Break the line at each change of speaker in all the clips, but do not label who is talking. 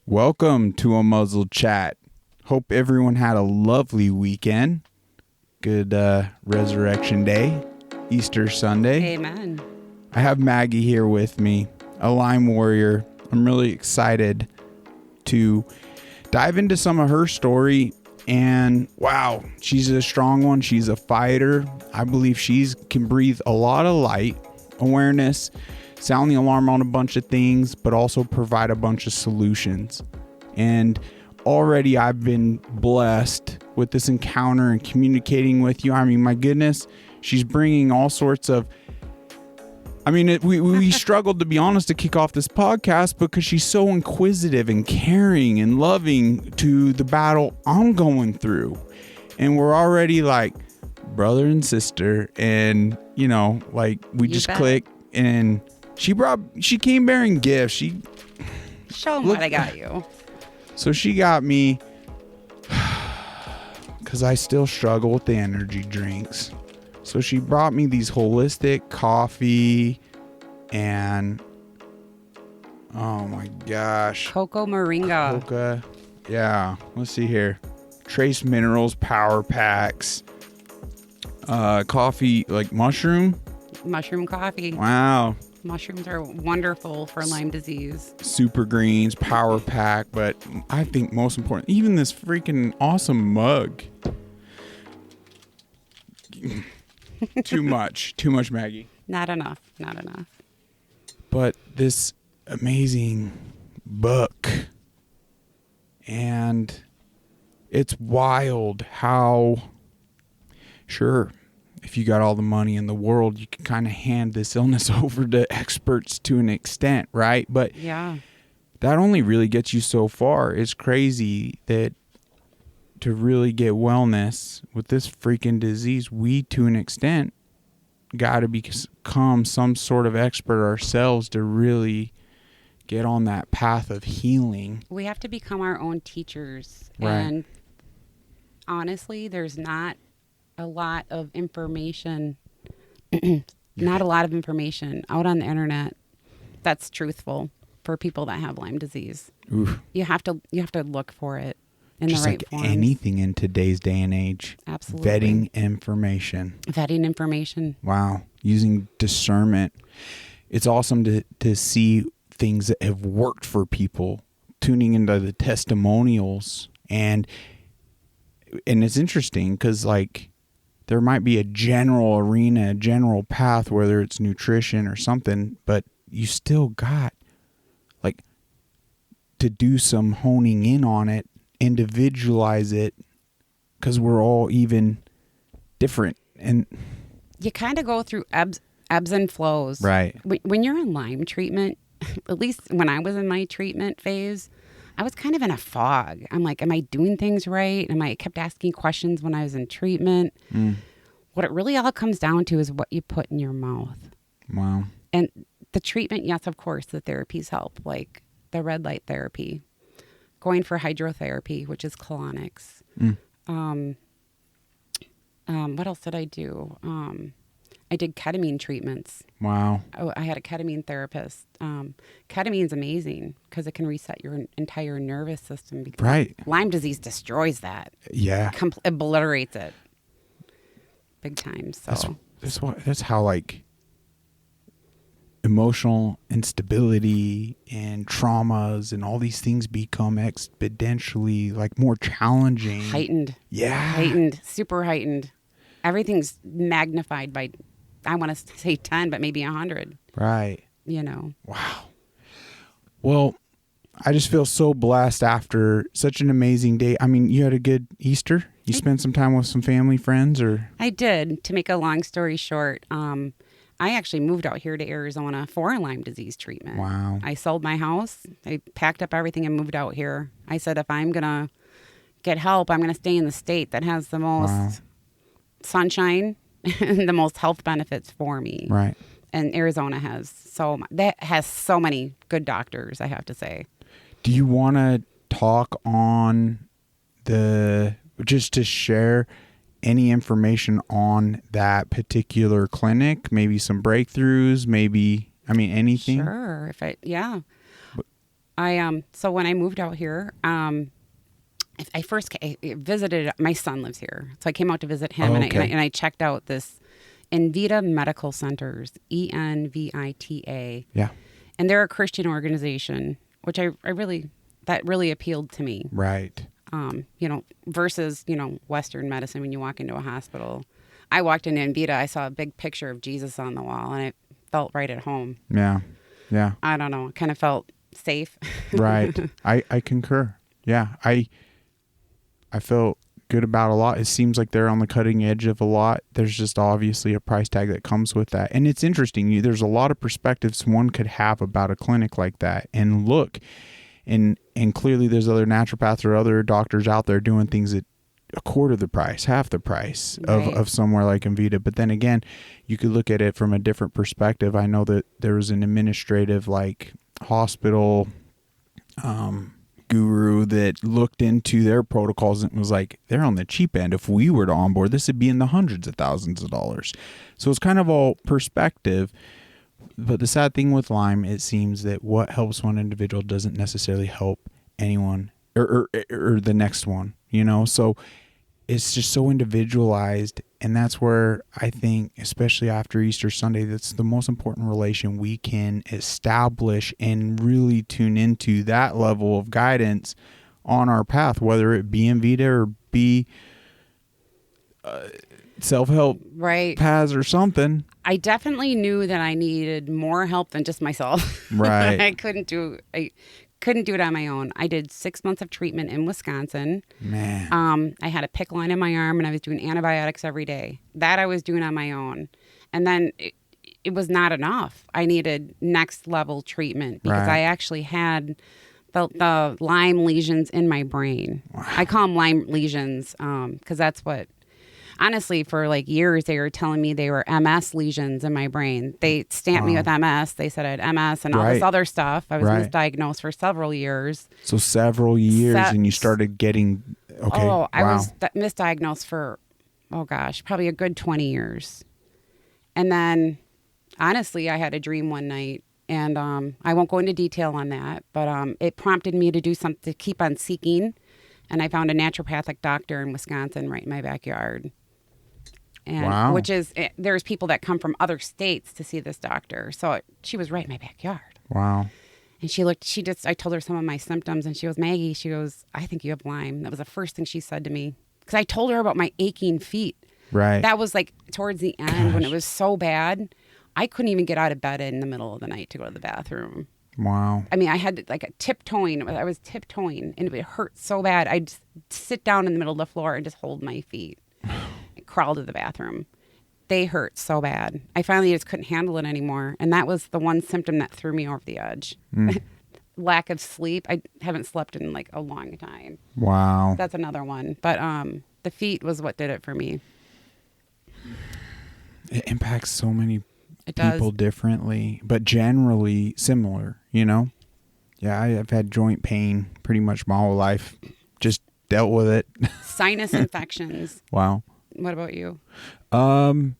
Welcome to a Muzzled Chat. Hope everyone had a lovely weekend. Good Resurrection Day, Easter Sunday.
Amen.
I have Maggie here with me, a Lyme warrior. I'm really excited to dive into some of her story. And wow, she's a strong one. She's a fighter. I believe she can breathe a lot of light, awareness, sound the alarm on a bunch of things, but also provide a bunch of solutions. And already I've been blessed with this encounter and communicating with you. I mean, my goodness, she's bringing all sorts of, we struggled, to be honest, to kick off this podcast because she's so inquisitive and caring and loving to the battle I'm going through. And we're already like brother and sister, and we just click. And she came bearing gifts.
Show them what I got you.
So she got me, because I still struggle with the energy drinks. So she brought me these holistic coffee and, oh my gosh.
Cocoa moringa.
Coca. Yeah. Let's see here. Trace minerals, power packs, coffee, like mushroom
Coffee.
Wow.
Mushrooms are wonderful for Lyme disease.
Super greens, power pack, but I think most important, even this freaking awesome mug. Too much, Maggie.
Not enough.
But this amazing book, and it's wild how, sure, if you got all the money in the world, you can kind of hand this illness over to experts to an extent, right? But
yeah,
that only really gets you so far. It's crazy that to really get wellness with this freaking disease, we, to an extent, got to become some sort of expert ourselves to really get on that path of healing.
We have to become our own teachers.
Right.
And honestly, there's not a lot of information, out on the internet that's truthful for people that have Lyme disease.
Oof.
You have to look for it in
Just
the right
like
forms.
anything in today's day and age.
Absolutely.
Vetting information. Wow. Using discernment. It's awesome to see things that have worked for people, tuning into the testimonials. And it's interesting because, like, there might be a general arena, a general path, whether it's nutrition or something, but you still got, like, to do some honing in on it, individualize it, because we're all even different. And
you kind of go through ebbs and flows.
Right.
When you're in Lyme treatment, at least when I was in my treatment phase, I was kind of in a fog. I'm like, am I doing things right? I kept asking questions when I was in treatment. What it really all comes down to is what you put in your mouth. Wow. And the treatment, yes, of course, the therapies help, like the red light therapy, going for hydrotherapy, which is colonics. What else did I do? I did ketamine treatments.
Wow.
I had a ketamine therapist. Ketamine is amazing because it can reset your entire nervous system.
Right.
Lyme disease destroys that.
Yeah.
Obliterates it. Big time. So
that's how, like, emotional instability and traumas and all these things become exponentially, like, more challenging.
Heightened.
Yeah.
Heightened. Super heightened. Everything's magnified by, I want to say 10, but maybe 100.
Right.
Wow.
Well, I just feel so blessed after such an amazing day. I mean, you had a good Easter? You spent some time with some family, friends, or?
I did. To make a long story short, I actually moved out here to Arizona for Lyme disease treatment.
Wow.
I sold my house. I packed up everything and moved out here. I said, if I'm going to get help, I'm going to stay in the state that has the most sunshine and the most health benefits for me.
Right.
And Arizona has so many good doctors, I have to say.
Do you want to talk on just to share any information on that particular clinic, maybe some breakthroughs, maybe I mean, anything?
Sure. Yeah.
But-
So when I moved out here, I visited, my son lives here. So I came out to visit him,
Oh,
and,
okay.
I checked out this Envita Medical Centers, ENVITA.
Yeah.
And they're a Christian organization, which that really appealed to me.
Right.
Versus, Western medicine when you walk into a hospital. I walked into Envita, I saw a big picture of Jesus on the wall, and it felt right at home.
Yeah. Yeah.
I don't know. It kind of felt safe.
Right. I concur. Yeah. I felt good about a lot. It seems like they're on the cutting edge of a lot. There's just obviously a price tag that comes with that. And it's interesting. There's a lot of perspectives one could have about a clinic like that. And look, and clearly there's other naturopaths or other doctors out there doing things at a quarter the price, half the price of somewhere like Envita. But then again, you could look at it from a different perspective. I know that there was an administrative hospital guru that looked into their protocols and was like, they're on the cheap end. If we were to onboard, this would be in the hundreds of thousands of dollars. So it's kind of all perspective. But the sad thing with Lyme, it seems that what helps one individual doesn't necessarily help anyone or the next one, So it's just so individualized. And that's where I think, especially after Easter Sunday, that's the most important relation we can establish and really tune into that level of guidance on our path, whether it be Envita or be self-help paths or something.
I definitely knew that I needed more help than just myself.
Right.
I couldn't do it on my own. I did 6 months of treatment in Wisconsin.
Man.
I had a PICC line in my arm, and I was doing antibiotics every day. That I was doing on my own. And then it was not enough. I needed next level treatment because I actually had the Lyme lesions in my brain. Wow. I call them Lyme lesions because that's what... Honestly, for years, they were telling me they were MS lesions in my brain. They stamped me with MS. They said I had MS and all this other stuff. I was misdiagnosed for several years.
So several years, and you started getting, okay.
Oh, I was misdiagnosed for, probably a good 20 years. And then, honestly, I had a dream one night, and I won't go into detail on that, but it prompted me to do something, to keep on seeking. And I found a naturopathic doctor in Wisconsin right in my backyard. And which is, there's people that come from other states to see this doctor. So she was right in my backyard.
Wow.
And I told her some of my symptoms, and she goes, Maggie, she goes, I think you have Lyme. That was the first thing she said to me. Because I told her about my aching feet.
Right.
That was towards the end when it was so bad. I couldn't even get out of bed in the middle of the night to go to the bathroom.
Wow.
I mean, I had a tiptoeing. I was tiptoeing, and it hurt so bad. I'd just sit down in the middle of the floor and just hold my feet. Crawl to the bathroom. They hurt so bad. I finally just couldn't handle it anymore. And that was the one symptom that threw me over the edge. Lack of sleep. I haven't slept in a long time.
Wow.
That's another one. But the feet was what did it for me.
It impacts so many people differently, but generally similar, Yeah, I've had joint pain pretty much my whole life. Just dealt with it.
Sinus infections.
Wow.
What about you?
No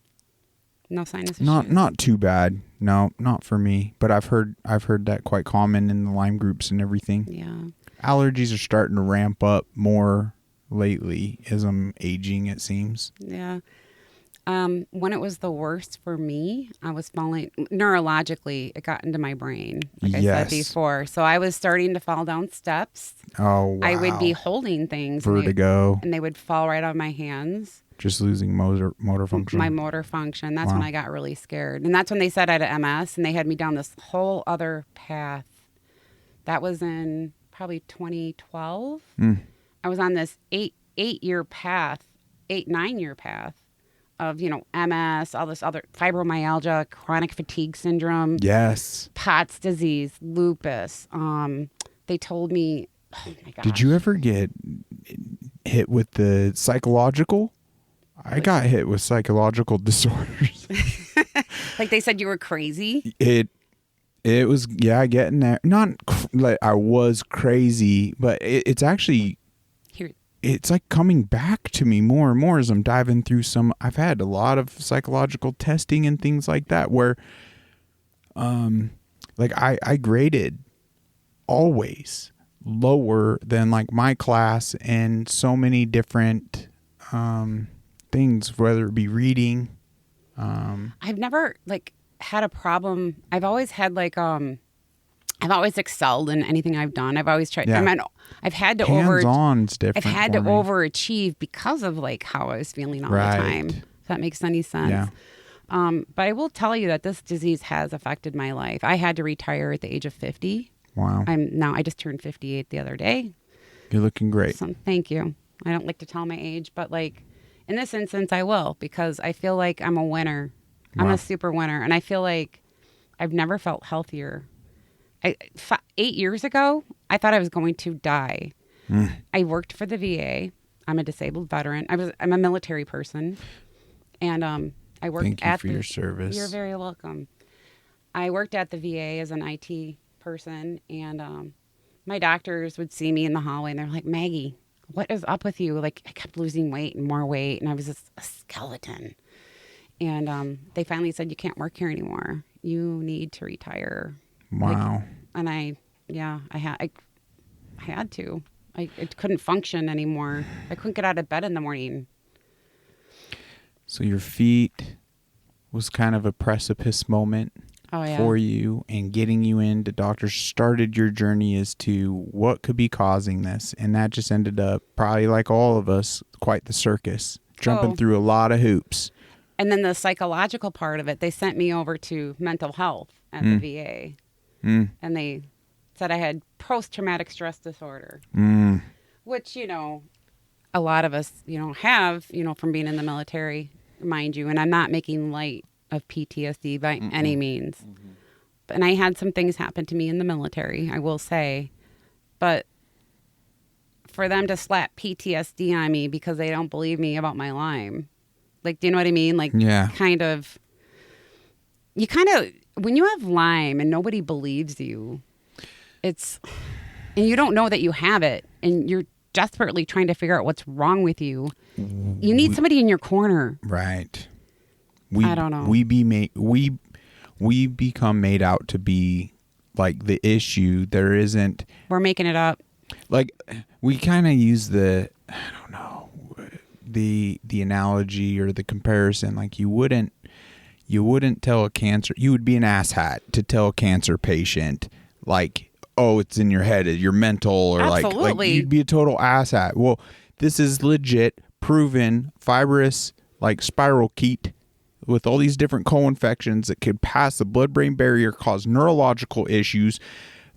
sinus issues?
Not too bad. No, not for me. But I've heard that quite common in the Lyme groups and everything.
Yeah.
Allergies are starting to ramp up more lately as I'm aging, it seems.
Yeah. When it was the worst for me, I was falling neurologically. It got into my brain, like I said before. So I was starting to fall down steps.
Oh, wow.
I would be holding things.
Vertigo.
And they would fall right on my hands.
Just losing motor function.
My motor function. That's when I got really scared. And that's when they said I had MS, and they had me down this whole other path. That was in probably 2012. I was on this 9-year path of, MS, all this other fibromyalgia, chronic fatigue syndrome.
Yes.
POTS disease, lupus. They told me, oh my gosh.
Did you ever get hit with the psychological? I got hit with psychological disorders.
They said you were crazy?
It was, getting there. Not I was crazy, but it's actually... It's coming back to me more and more as I'm diving through I've had a lot of psychological testing and things like that where like I graded always lower than like my class and so many different things, whether it be reading.
I've never like had a problem. I've always had like I've always excelled in anything I've done. I've always tried.
Yeah.
I mean, I've had to
Hands-on's
I've
different
had to
for me.
overachieve because of like how I was feeling all the
Right.
time. If that makes any sense.
Yeah.
But I will tell you that this disease has affected my life. I had to retire at the age of 50.
Wow.
I just turned 58 the other day.
You're looking great.
So thank you. I don't like to tell my age, but like in this instance, I will, because I feel like I'm a winner. I'm
Wow.
a super winner. And I feel like I've never felt healthier. 8 years ago, I thought I was going to die. I worked for the VA. I'm a disabled veteran. I'm a military person. And I worked
Thank you
at
for your service.
You're very welcome. I worked at the VA as an IT person, and my doctors would see me in the hallway and they're like, Maggie, what is up with you? Like, I kept losing weight and more weight, and I was just a skeleton. And they finally said, you can't work here anymore. You need to retire.
Wow.
And I had to. I couldn't function anymore. I couldn't get out of bed in the morning.
So your feet was kind of a precipice moment for you, and getting you into doctors started your journey as to what could be causing this. And that just ended up, probably like all of us, quite the circus, jumping through a lot of hoops.
And then the psychological part of it, they sent me over to mental health at the VA. And they said I had post-traumatic stress disorder, which, a lot of us, have, from being in the military, mind you. And I'm not making light of PTSD by any means. And I had some things happen to me in the military, I will say. But for them to slap PTSD on me because they don't believe me about my Lyme, like, do you know what I mean? Like, when you have Lyme and nobody believes you, and you don't know that you have it, and you're desperately trying to figure out what's wrong with you, you need somebody in your corner.
Right.
I don't know.
We become made out to be like the issue. There isn't.
We're making it up.
Like, we kind of use the analogy or the comparison. Like, you wouldn't tell a cancer. You would be an asshat to tell a cancer patient, like, oh, it's in your head, you're mental, or like you'd be a total asshat. Well, this is legit, proven, fibrous, like spirochete with all these different co-infections that could pass the blood-brain barrier, cause neurological issues,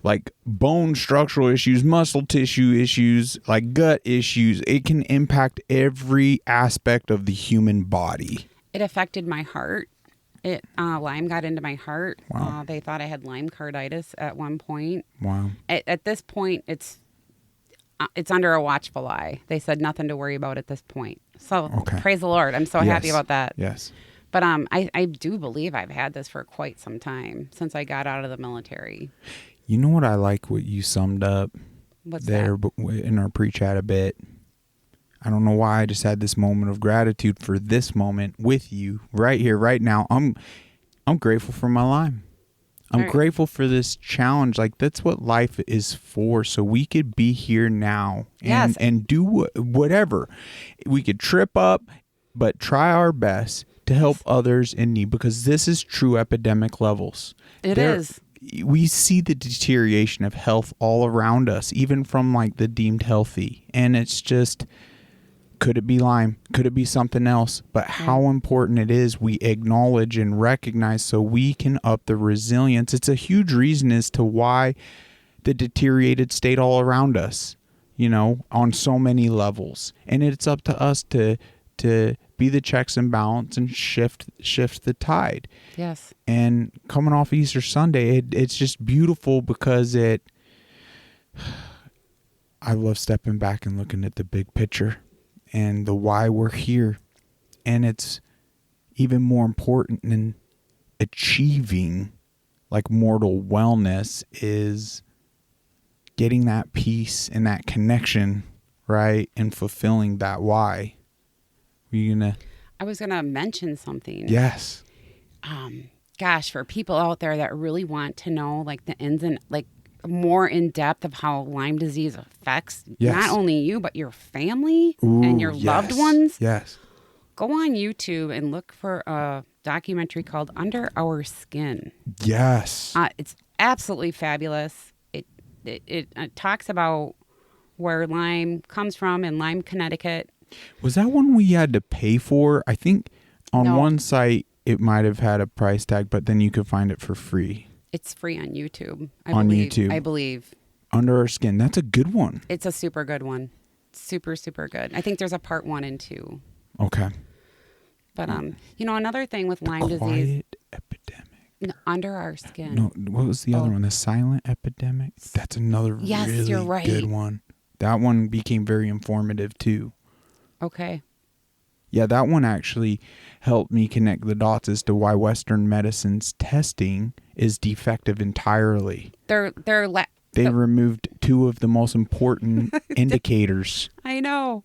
like bone structural issues, muscle tissue issues, like gut issues. It can impact every aspect of the human body.
It affected my heart. Lyme got into my heart.
Wow.
They thought I had Lyme carditis at one point.
Wow.
At this point, it's under a watchful eye. They said nothing to worry about at this point. So praise the Lord. I'm so happy about that.
Yes.
But I do believe I've had this for quite some time, since I got out of the military.
You know what I like, what you summed up there in our pre-chat a bit? I don't know why, I just had this moment of gratitude for this moment with you right here, right now. I'm grateful for my Lyme. I'm grateful for this challenge. Like, that's what life is for. So we could be here now and do whatever. We could trip up, but try our best to help others in need, because this is true epidemic levels.
It is.
We see the deterioration of health all around us, even from like the deemed healthy. And it's just, could it be Lyme? Could it be something else? But how important it is we acknowledge and recognize so we can up the resilience. It's a huge reason as to why the deteriorated state all around us, on so many levels. And it's up to us to be the checks and balance and shift the tide.
Yes.
And coming off Easter Sunday, it's just beautiful, because I love stepping back and looking at the big picture and the why we're here. And it's even more important than achieving like mortal wellness is getting that peace and that connection, right? And fulfilling that why. I was going to
mention something.
Yes.
gosh, for people out there that really want to know like the ins and like more in depth of how Lyme disease affects not only you, but your family and your loved ones.
Yes.
Go on YouTube and look for a documentary called Under Our Skin.
Yes.
It's absolutely fabulous. It talks about where Lyme comes from in Lyme, Connecticut.
Was that one we had to pay for? I think on one site it might have had a price tag, but then you could find it for free.
It's free on YouTube.
YouTube.
I believe.
Under Our Skin. That's a good one.
It's a super good one. Super, super good. I think there's a part 1 and 2.
Okay.
But another thing with Lyme disease.
Quiet epidemic.
Under Our Skin.
No, what was the other one? The silent epidemic? That's another really
you're right.
good one. That one became very informative too.
Okay.
Yeah, that one actually helped me connect the dots as to why Western medicine's testing is defective entirely. They removed 2 of the most important indicators.
I know.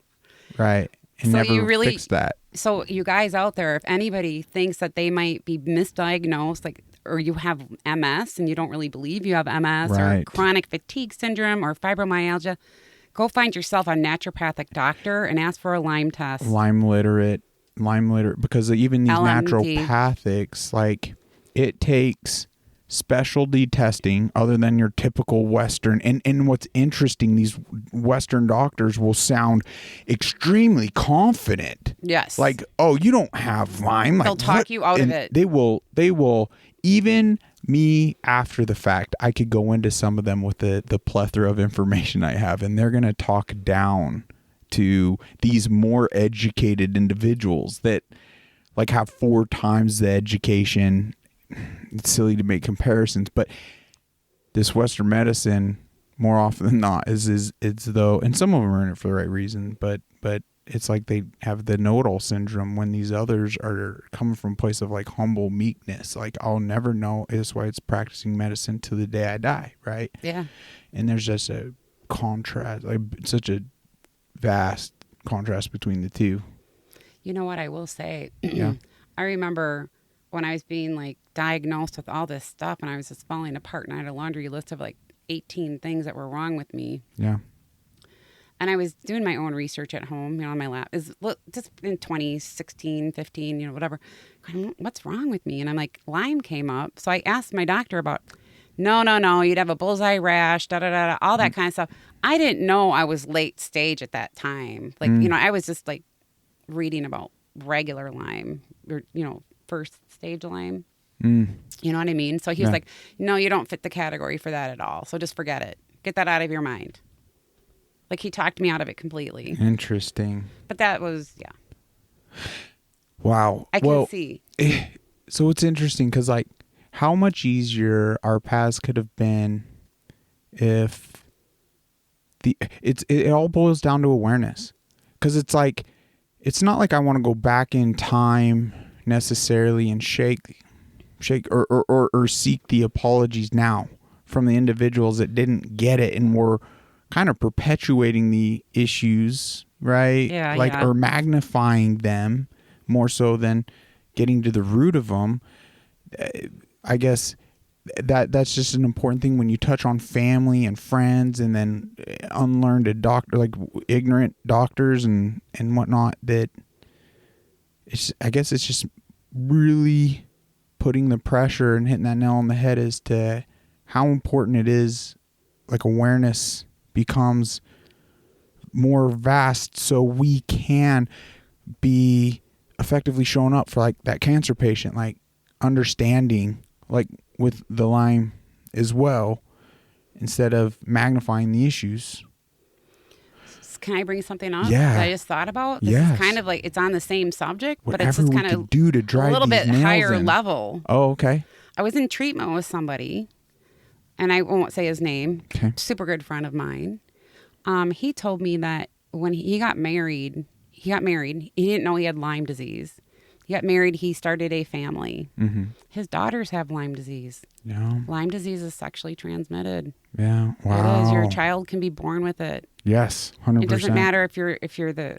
Right. And
So
never fixed that.
So you guys out there, if anybody thinks that they might be misdiagnosed, like, or you have MS and you don't really believe you have MS or chronic fatigue syndrome or fibromyalgia, go find yourself a naturopathic doctor and ask for a Lyme test.
Lyme literate, because even these
LMD.
naturopathics, like it takes specialty testing other than your typical Western. And what's interesting, these Western doctors will sound extremely confident.
Yes.
Like, oh, you don't have Lyme. Like,
they'll talk you out of it.
They will, even me after the fact, I could go into some of them with the plethora of information I have, and they're going to talk down to these more educated individuals that like have 4 times the education. It's silly to make comparisons, but this Western medicine, more often than not, is though, and some of them are in it for the right reason, but it's like they have the know-it-all syndrome when these others are coming from a place of like humble meekness. Like, I'll never know. That's why it's practicing medicine to the day I die, right?
Yeah.
And there's just a contrast, like such a vast contrast between the two.
You know what I will say?
Yeah.
I remember when I was being like diagnosed with all this stuff and I was just falling apart and I had a laundry list of like 18 things that were wrong with me.
Yeah.
And I was doing my own research at home, on my lap. Is just in 2016, 15, whatever. What's wrong with me? And I'm like, Lyme came up. So I asked my doctor about, no, you'd have a bullseye rash, all that kind of stuff. I didn't know I was late stage at that time. Like, I was just like reading about regular Lyme or, first stage Lyme. You know what I mean? So he was like, no, you don't fit the category for that at all. So just forget it. Get that out of your mind. Like, he talked me out of it completely.
Interesting.
But that was,
Wow.
I can see.
So it's interesting because, like, how much easier our paths could have been if it all boils down to awareness. Because it's like, it's not like I want to go back in time necessarily and shake or seek the apologies now from the individuals that didn't get it and were kind of perpetuating the issues, right?
Yeah,
or magnifying them more so than getting to the root of them. I guess that's just an important thing when you touch on family and friends and then unlearned ignorant doctors and whatnot, that I guess it's just really putting the pressure and hitting that nail on the head as to how important it is, like awareness becomes more vast so we can be effectively showing up for like that cancer patient, like understanding like with the Lyme as well, instead of magnifying the issues.
Can I bring something up
Yeah.
that I just thought about? This is kind of like, it's on the same subject, but it's
Whatever
just
we
kind of
could do to drive
a little
these
bit
nails
higher
in.
level.
Oh, okay.
I was in treatment with somebody, and I won't say his name.
Okay.
Super good friend of mine. He told me that when he got married, he didn't know he had Lyme disease. He got married, he started a family.
Mm-hmm.
His daughters have Lyme disease.
Yeah.
Lyme disease is sexually transmitted.
Yeah. Wow.
It is. Your child can be born with it.
Yes. 100%.
It doesn't matter if you're the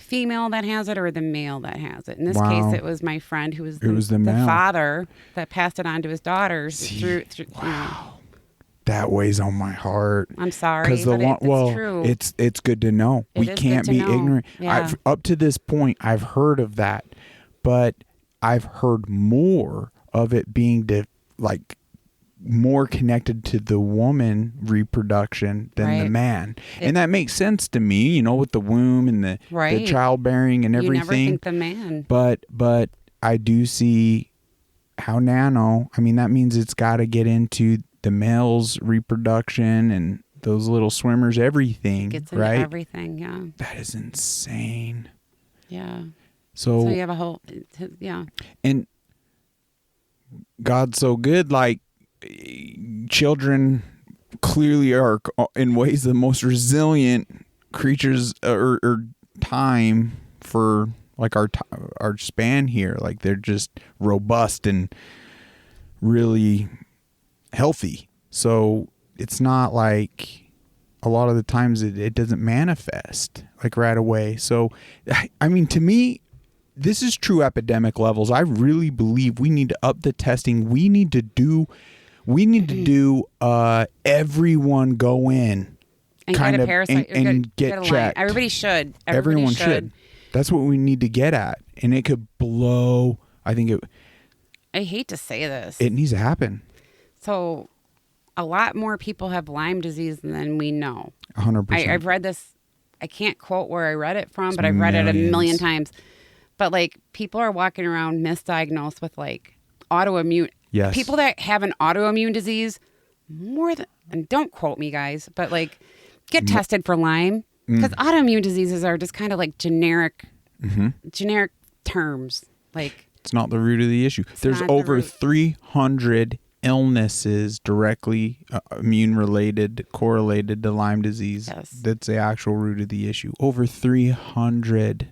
female that has it or the male that has it. In this
Wow.
case, it was my friend who was
the male.
father that passed it on to his daughters.
See,
through
wow. That weighs on my heart.
I'm sorry,
Because
it's true.
It's good to know.
It
We
is
can't
good to
be
know.
ignorant.
Yeah.
Up to this point, I've heard of that, but I've heard more of it being like more connected to the woman reproduction than the
Right.
man, and that makes sense to me. You know, with the womb and the
Right.
childbearing and
You
everything.
never think the man.
But I do see how nano. I mean, that means it's got to get into the male's reproduction and those little swimmers, everything,
Gets into
right?
everything, yeah.
That is insane.
Yeah.
So
So you have a whole, yeah.
and God's so good. Like, children clearly are in ways the most resilient creatures or time for like our span here. Like, they're just robust and really healthy. So it's not like a lot of the times it doesn't manifest like right away. So I mean, to me, this is true epidemic levels. I really believe we need to up the testing. We need to do everyone go in
And
kind
get a
of
parasite.
and get
a Lyme.
checked.
Everybody should.
Everyone should. That's what we need to get at. And it could blow. I think
I hate to say this.
it needs to happen.
So a lot more people have Lyme disease than we know.
100%.
I've read this. I can't quote where I read it from, but I've read it a million times. But like, people are walking around misdiagnosed with like autoimmune.
Yes.
People that have an autoimmune disease, more than, and don't quote me, guys, but like, get tested for Lyme, because autoimmune diseases are just kind of like generic terms. Like,
It's not the root of the issue. There's
not the
over
root.
300 illnesses directly immune related, correlated to Lyme disease.
Yes.
That's the actual root of the issue. Over 300.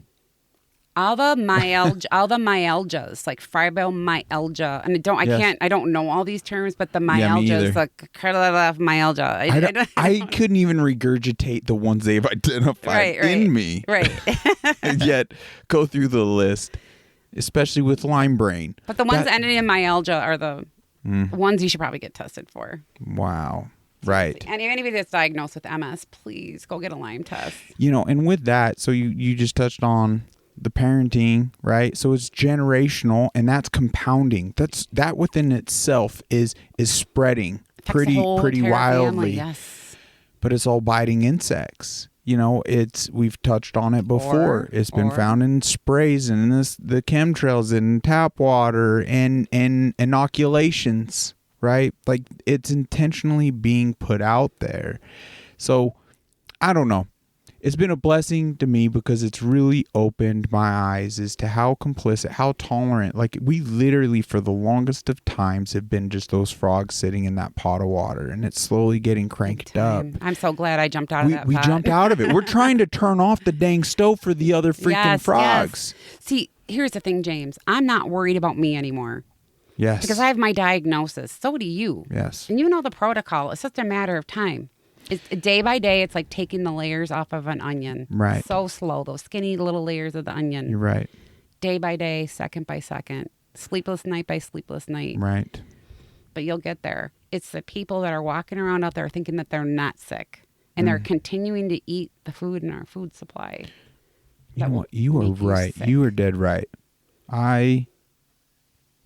all the myalgias, like fibromyalgia, and I don't know all these terms, but the
Yeah, me either.
myalgias, like myalgia.
I couldn't even regurgitate the ones they've identified in me.
Right.
And yet go through the list, especially with Lyme brain.
But the ones ending in myalgia are the ones you should probably get tested for.
Wow. Right.
And if anybody that's diagnosed with MS, please go get a Lyme test.
You know, and with that, so you just touched on the parenting, right? So it's generational, and that's compounding. That within itself is spreading pretty
entire
wildly.
family, yes.
But it's all biting insects. You know, we've touched on it before. It's been found in sprays and in the chemtrails and tap water and inoculations, right? Like, it's intentionally being put out there. So I don't know. It's been a blessing to me because it's really opened my eyes as to how complicit, how tolerant. Like, we literally for the longest of times have been just those frogs sitting in that pot of water, and it's slowly getting cranked up.
I'm so glad I jumped out of that pot.
We jumped out of it. We're trying to turn off the dang stove for the other freaking frogs.
Yes. See, here's the thing, James. I'm not worried about me anymore.
Yes.
Because I have my diagnosis. So do you.
Yes.
And you know the protocol. It's just a matter of time. It's day by day. It's like taking the layers off of an onion.
Right.
So slow. Those skinny little layers of the onion.
You're right.
Day by day, second by second. Sleepless night by sleepless night.
Right.
But you'll get there. It's the people that are walking around out there thinking that they're not sick. And they're continuing to eat the food in our food supply.
You know what? You are right.
sick.
You are dead right. I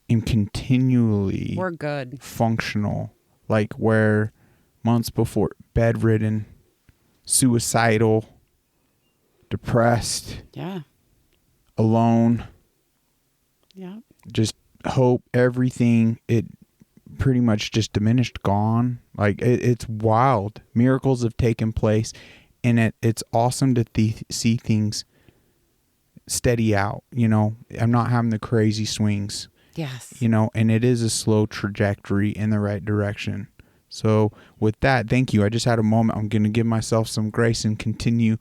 am continually
We're good.
functional, like where months before, bedridden, suicidal, depressed,
Yeah.
alone,
Yeah.
just hope, everything, it pretty much just diminished, gone. Like, it's wild. Miracles have taken place, and it's awesome to see things steady out. You know, I'm not having the crazy swings.
Yes.
You know, and it is a slow trajectory in the right direction. So with that, thank you. I just had a moment. I'm going to give myself some grace and continue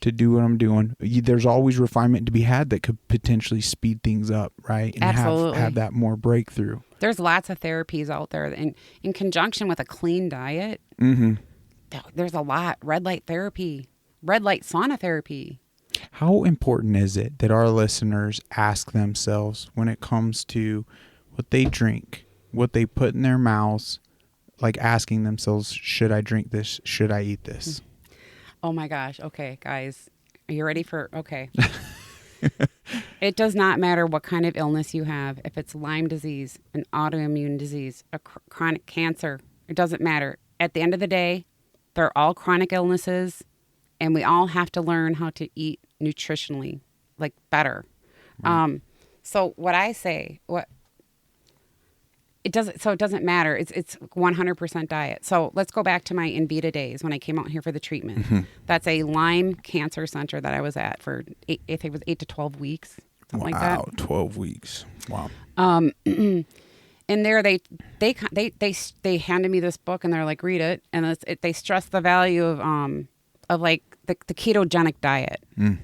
to do what I'm doing. There's always refinement to be had that could potentially speed things up, right? And
Absolutely.
have that more breakthrough.
There's lots of therapies out there. And in conjunction with a clean diet, there's a lot. Red light therapy, red light sauna therapy.
how important is it that our listeners ask themselves when it comes to what they drink, what they put in their mouths, like asking themselves, should I drink this? Should I eat this?
Oh my gosh. Okay, guys. Are you ready for, okay. It does not matter what kind of illness you have. If it's Lyme disease, an autoimmune disease, a chronic cancer, it doesn't matter. At the end of the day, they're all chronic illnesses, and we all have to learn how to eat nutritionally, like better. Right. So what I say, it doesn't matter. It's 100% diet. So let's go back to my Invita days when I came out here for the treatment. Mm-hmm. That's a Lyme cancer center that I was at for I think it was 8 to 12 weeks, something like that.
Wow, 12 weeks. Wow.
And there they handed me this book and they're like, read it, and they stress the value of like the ketogenic diet. Mm.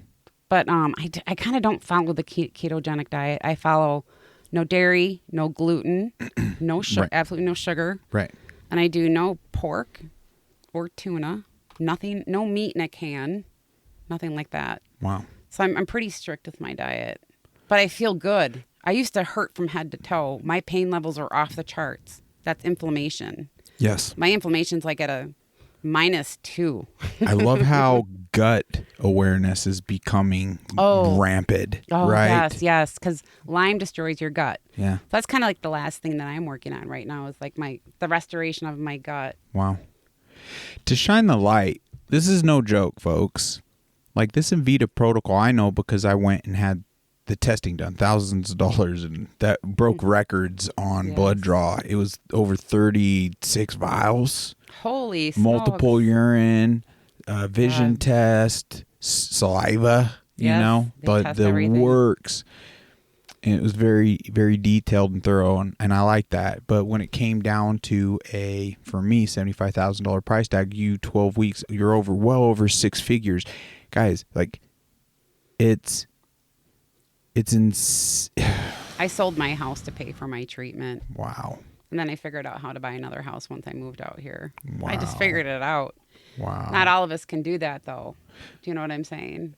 But I kind of don't follow the ketogenic diet. I follow no dairy, no gluten, no sugar, right. Absolutely no sugar.
Right.
And I do no pork or tuna, nothing, no meat in a can, nothing like that.
Wow.
So I'm pretty strict with my diet, but I feel good. I used to hurt from head to toe. My pain levels are off the charts. That's inflammation.
Yes.
My inflammation's like at a -2.
I love how gut awareness is becoming rampant, right?
Yes, because Lyme destroys your gut.
Yeah.
So that's kind of like the last thing that I'm working on right now is like the restoration of my gut.
Wow. To shine the light, this is no joke, folks. Like this Invita protocol, I know because I went and had the testing done, thousands of dollars, and that broke records on blood draw. It was over 36 vials.
Holy
multiple
smokes.
Urine, vision test, saliva, but the everything. Works. And it was very, very detailed and thorough, and I like that. But when it came down to for me, $75,000 price tag, 12 weeks, you're well over 6 figures. Guys, like, it's
I sold my house to pay for my treatment.
Wow.
And then I figured out how to buy another house once I moved out here.
Wow.
I just figured it out.
Wow.
Not all of us can do that, though. Do you know what I'm saying?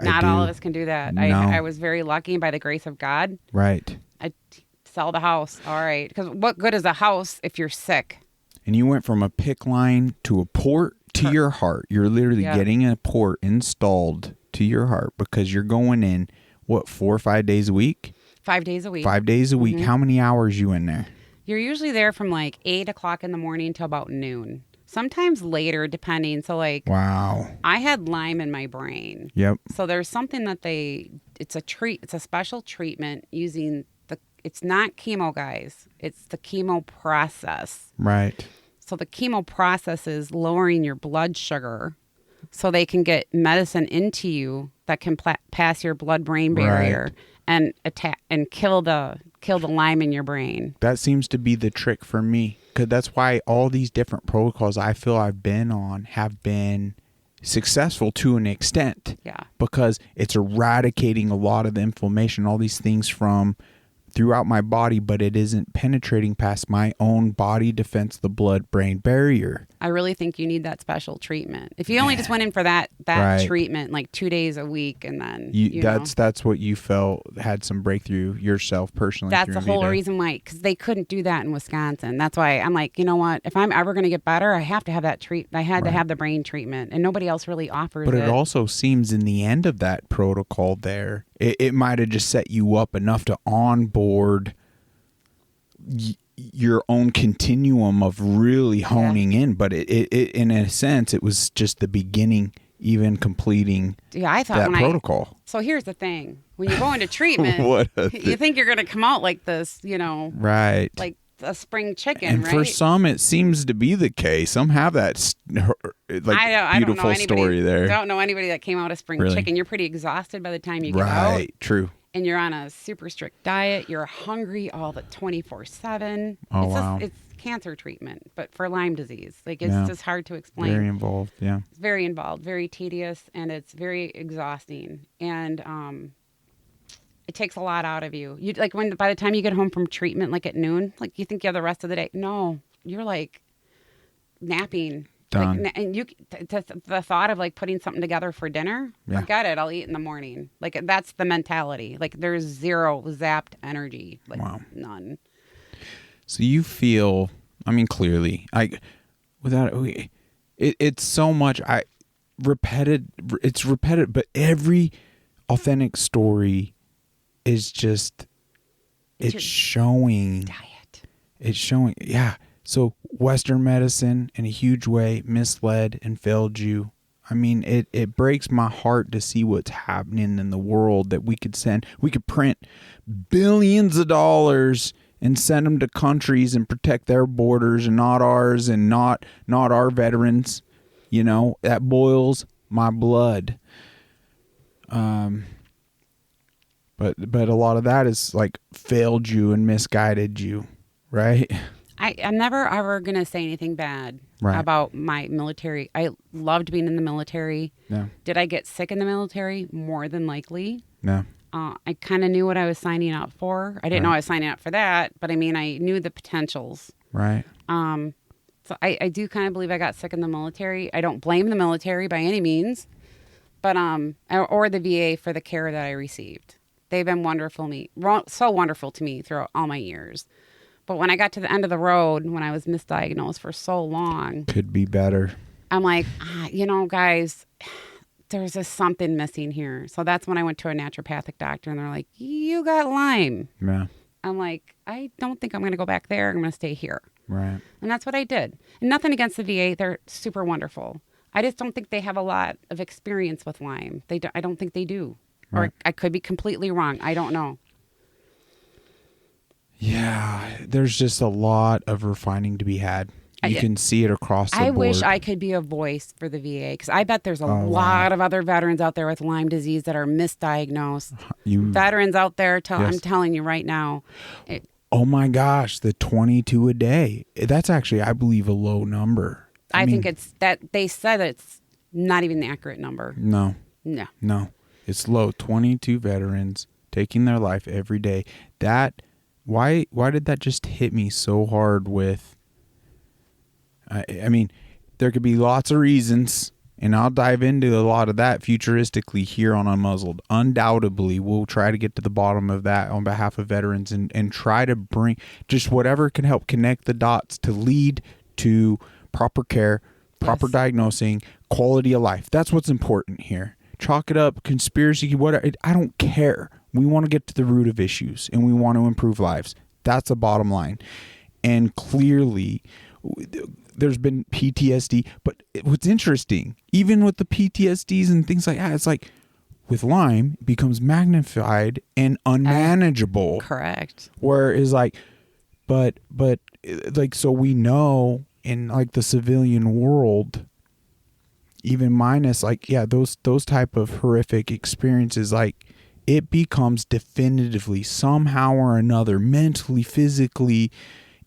Not
all of us can do that.
No.
I was very lucky by the grace of God.
Right.
I sell the house. All right. Because what good is a house if you're sick?
And you went from a PICC line to a port to your heart. You're literally getting a port installed to your heart because you're going in, 4 or 5 days a week?
5 days a week.
5 days a week. Mm-hmm. How many hours you in there?
You're usually there from like 8 o'clock in the morning till about noon. Sometimes later, depending. So like,
wow, I
had Lyme in my brain.
Yep.
So there's something that it's a special treatment using it's not chemo, guys. It's the chemo process.
Right.
So the chemo process is lowering your blood sugar so they can get medicine into you that can pass your blood-brain barrier and attack and kill the Lyme in your brain.
That seems to be the trick for me, because that's why all these different protocols I feel I've been on have been successful to an extent.
Yeah. Because
it's eradicating a lot of the inflammation, all these things from throughout my body, but it isn't penetrating past my own body defense, the blood-brain barrier.
I really think you need that special treatment. If you only just went in for that treatment, like 2 days a week, and then
that's what you felt had some breakthrough yourself personally.
That's the whole reason why, because they couldn't do that in Wisconsin. That's why I'm like, you know what? If I'm ever going to get better, I have to have that I had to have the brain treatment, and nobody else really offers it.
But it also seems in the end of that protocol there, it might have just set you up enough to onboard your own continuum of really honing in. But it in a sense, it was just the beginning, even completing
I thought
that protocol.
So here's the thing. When you go into treatment, you think you're going to come out like this,
right?
Like a spring chicken,
and
right?
For some, it seems to be the case. Some have that beautiful story there.
I don't know anybody that came out of spring chicken. You're pretty exhausted by the time you get out.
Right, true.
And you're on a super strict diet. You're hungry all the 24/7.
Oh, wow.
It's cancer treatment, but for Lyme disease. Like, it's just hard to explain.
Very involved, yeah.
It's very involved, very tedious, and it's very exhausting. And it takes a lot out of you. You like by the time you get home from treatment, like at noon, like you think you have the rest of the day. No, you're like napping.
Done.
Like, and the thought of like putting something together for dinner,
Yeah.
forget it. I'll eat in the morning. Like that's the mentality. Like there's zero zapped energy. Like
Wow.
none.
So you feel, I mean, clearly, it's so much, it's repetitive, but every authentic story is just, it's showing.
Diet.
It's showing, yeah. So Western medicine in a huge way misled and failed you. I mean, it breaks my heart to see what's happening in the world that we could print billions of dollars and send them to countries and protect their borders and not ours and not our veterans. You know, that boils my blood. But a lot of that is like failed you and misguided you, right?
I'm never ever going to say anything bad
Right.
about my military. I loved being in the military.
Yeah.
Did I get sick in the military? More than likely.
No.
I kind of knew what I was signing up for. I didn't know
Right.
I was signing up for that, but I mean, I knew the potentials.
Right.
So I do kind of believe I got sick in the military. I don't blame the military by any means, but or the VA for the care that I received. They've been so wonderful to me throughout all my years. But when I got to the end of the road, when I was misdiagnosed for so long,
Could be better.
I'm like, guys, there's just something missing here. So that's when I went to a naturopathic doctor, and they're like, you got Lyme.
Yeah.
I'm like, I don't think I'm going to go back there. I'm going to stay here.
Right.
And that's what I did. And nothing against the VA. They're super wonderful. I just don't think they have a lot of experience with Lyme. I don't think they do.
Right.
Or I could be completely wrong. I don't know.
Yeah, there's just a lot of refining to be had. You can see it across the board.
I wish I could be a voice for the VA, because I bet there's a lot of other veterans out there with Lyme disease that are misdiagnosed. Veterans out there,
Yes.
I'm telling you right now.
Oh my gosh, the 22 a day. That's actually, I believe, a low number.
I think it's that they said it's not even the accurate number.
No,
No.
it's low. 22 veterans taking their life every day. Why did that just hit me so hard with, I mean, there could be lots of reasons, and I'll dive into a lot of that futuristically here on Unmuzzled. Undoubtedly, we'll try to get to the bottom of that on behalf of veterans and try to bring just whatever can help connect the dots to lead to proper care, proper diagnosing, quality of life. That's what's important here. Chalk it up, conspiracy, whatever. I don't care. We want to get to the root of issues, and we want to improve lives. That's the bottom line. And clearly, there's been PTSD. But what's interesting, even with the PTSDs and things like that, it's like with Lyme, it becomes magnified and unmanageable.
Correct.
Where it's like, but like, so we know in like the civilian world, even minus like, yeah, those type of horrific experiences, like it becomes definitively somehow or another mentally, physically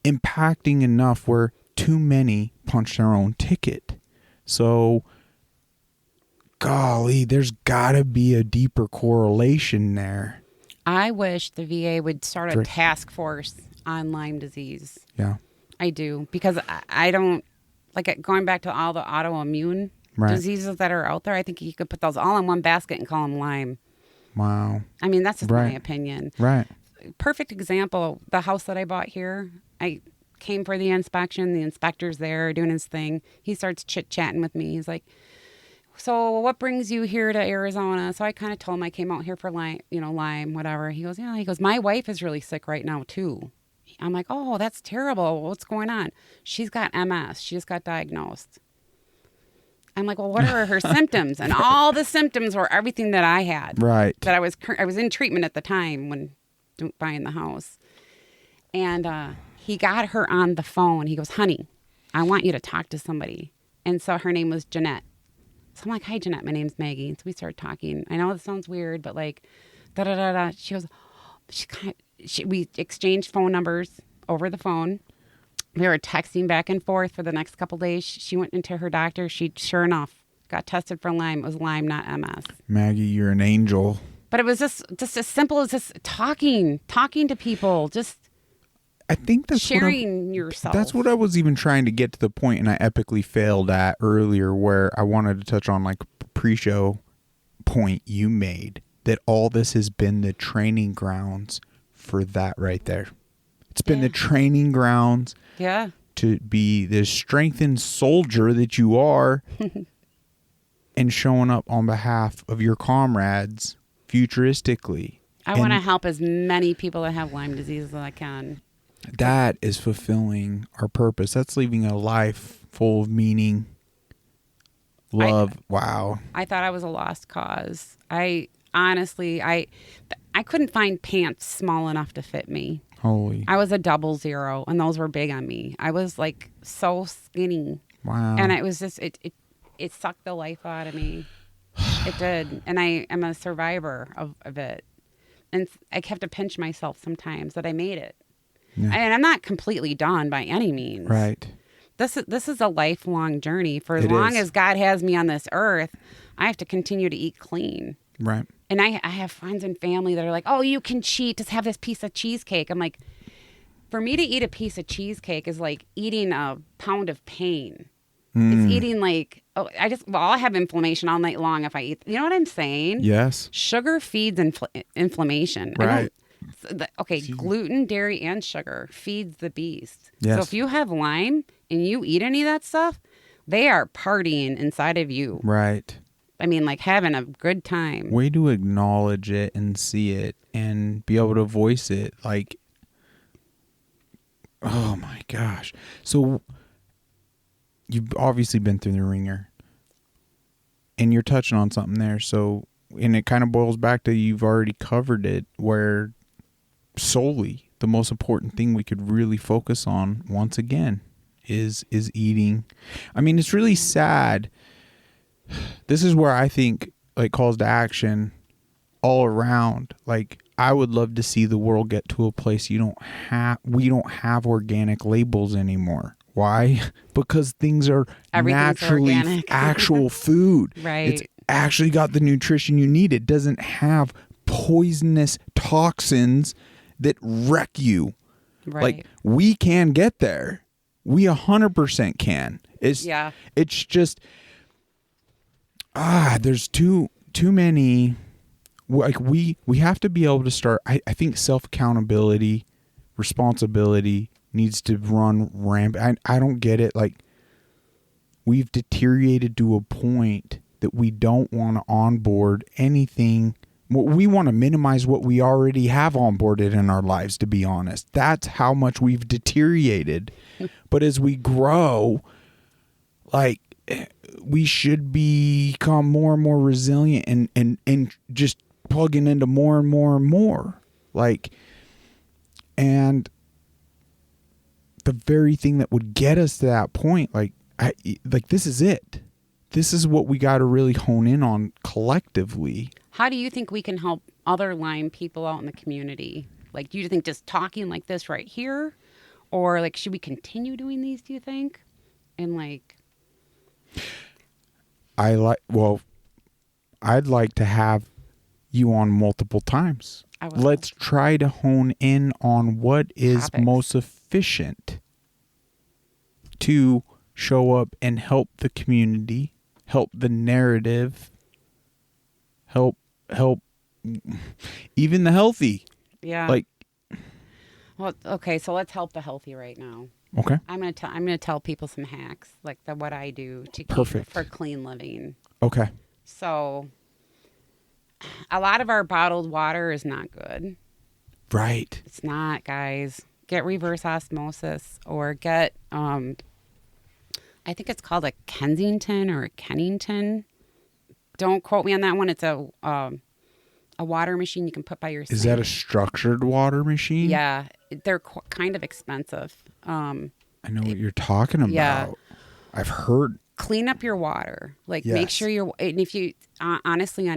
impacting enough where too many punch their own ticket. So golly, there's gotta be a deeper correlation there.
I wish the VA would start a task force on Lyme disease.
Yeah.
I do, because I don't like going back to all the autoimmune diseases that are out there. I think you could put those all in one basket and call them Lyme.
Wow.
I mean, that's just my opinion.
Right.
Perfect example, the house that I bought here, I came for the inspection. The inspector's there doing his thing. He starts chit-chatting with me. He's like, so what brings you here to Arizona? So I kind of told him I came out here for Lyme, whatever. He goes, yeah. He goes, my wife is really sick right now too. I'm like, oh, that's terrible. What's going on? She's got MS. She just got diagnosed. I'm like, well, what are her symptoms? And all the symptoms were everything that I had.
Right.
That I was in treatment at the time when buying the house. And he got her on the phone. He goes, honey, I want you to talk to somebody. And so her name was Jeanette. So I'm like, hi, Jeanette. My name's Maggie. And so we started talking. I know this sounds weird, but like, da-da-da-da. She goes, we exchanged phone numbers over the phone. We were texting back and forth for the next couple of days. She went into her doctor. She, sure enough, got tested for Lyme. It was Lyme, not MS.
Maggie, you're an angel.
But it was just as simple as just talking to people. Just
I think that's
sharing yourself.
That's what I was even trying to get to the point, and I epically failed at earlier, where I wanted to touch on like pre-show point you made, that all this has been the training grounds for that right there. It's been the training grounds to be the strengthened soldier that you are and showing up on behalf of your comrades futuristically.
I want to help as many people that have Lyme disease as I can.
That is fulfilling our purpose. That's living a life full of meaning, love. Wow.
I thought I was a lost cause. I honestly couldn't find pants small enough to fit me.
Holy.
I was a 00, and those were big on me. I was like so skinny.
Wow.
And it was just, it sucked the life out of me. It did. And I am a survivor of it. And I have to pinch myself sometimes that I made it. Yeah. And I'm not completely done by any means.
Right.
This is a lifelong journey. For as long as God has me on this earth, I have to continue to eat clean.
Right.
And I have friends and family that are like, oh, you can cheat. Just have this piece of cheesecake. I'm like, for me to eat a piece of cheesecake is like eating a pound of pain. It's eating like, I'll have inflammation all night long if I eat. You know what I'm saying?
Yes.
Sugar feeds inflammation.
Right.
Gluten, dairy, and sugar feeds the beast.
Yes.
So if you have Lyme and you eat any of that stuff, they are partying inside of you.
Right.
I mean, like having a good time.
Way to acknowledge it and see it and be able to voice it. Like, oh my gosh. So you've obviously been through the ringer and you're touching on something there. So, and it kind of boils back to, you've already covered it, where solely the most important thing we could really focus on once again is eating. I mean, it's really sad. This is where I think like calls to action all around. Like, I would love to see the world get to a place we don't have organic labels anymore. Why? Because things are naturally actual food.
Right.
It's actually got the nutrition you need. It doesn't have poisonous toxins that wreck you.
Right.
Like, we can get there. We 100% can. It's just, there's too many. Like, we have to be able to start. I think self-accountability, responsibility needs to run rampant. I don't get it. Like, we've deteriorated to a point that we don't want to onboard anything. We want to minimize what we already have onboarded in our lives, to be honest. That's how much we've deteriorated. But as we grow, like, we should become more and more resilient and just plugging into more and more and more. Like, and the very thing that would get us to that point, like this is it. This is what we got to really hone in on collectively.
How do you think we can help other Lyme people out in the community? Like, do you think just talking like this right here, or like, should we continue doing these, do you think? And like,
I'd like to have you on multiple times. Let's try to hone in on what is most efficient to show up and help the community, help the narrative, help even the healthy.
Yeah.
Like,
well, okay, so let's help the healthy right now.
Okay.
I'm gonna tell people some hacks, like what I do to keep for clean living.
Okay.
So, a lot of our bottled water is not good.
Right.
It's not, guys. Get reverse osmosis, or get I think it's called a Kensington or a Kennington. Don't quote me on that one. It's a water machine you can put by your sink.
Is that a structured water machine?
Yeah, they're kind of expensive.
I know what you're talking about.
Yeah.
I've heard.
Clean up your water. Like,
yes.
Make sure and if you, honestly,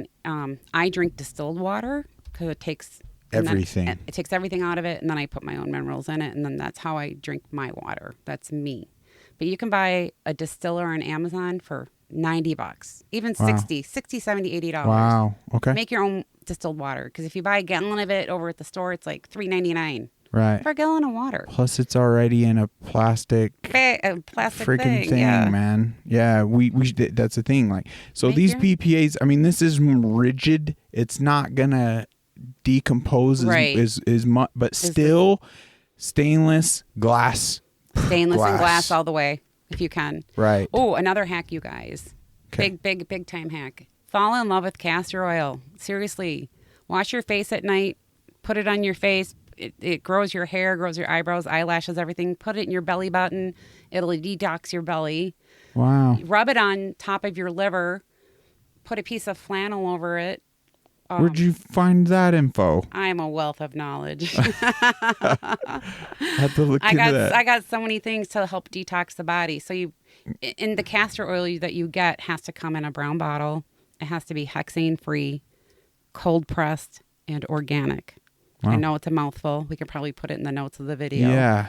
I drink distilled water because it takes
everything.
It takes everything out of it, and then I put my own minerals in it, and then that's how I drink my water. That's me. But you can buy a distiller on Amazon for $90, even
wow.
$60, $70, $80.
Wow. Okay.
Make your own distilled water, because if you buy a gallon of it over at the store, it's like $3.99.
Right.
for a gallon of water.
Plus, it's already in a plastic
Plastic
freaking thing,
yeah.
man. Yeah, that's the thing. Like, so
Make
these
your-
PPAs, I mean, this is rigid. It's not gonna decompose
Right.
as much, but still, stainless glass.
Stainless and glass all the way, if you can.
Right.
Oh, another hack, you guys.
'Kay.
Big time hack. Fall in love with castor oil. Seriously. Wash your face at night. Put it on your face. It grows your hair, grows your eyebrows, eyelashes, everything. Put it in your belly button. It'll detox your belly.
Wow.
Rub it on top of your liver. Put a piece of flannel over it.
Where'd you find that info?
I'm a wealth of knowledge.
I have to look into that.
I got so many things to help detox the body. So in the castor oil that you get has to come in a brown bottle. It has to be hexane free, cold pressed, and organic.
Wow.
I know it's a mouthful. We could probably put it in the notes of the video.
Yeah.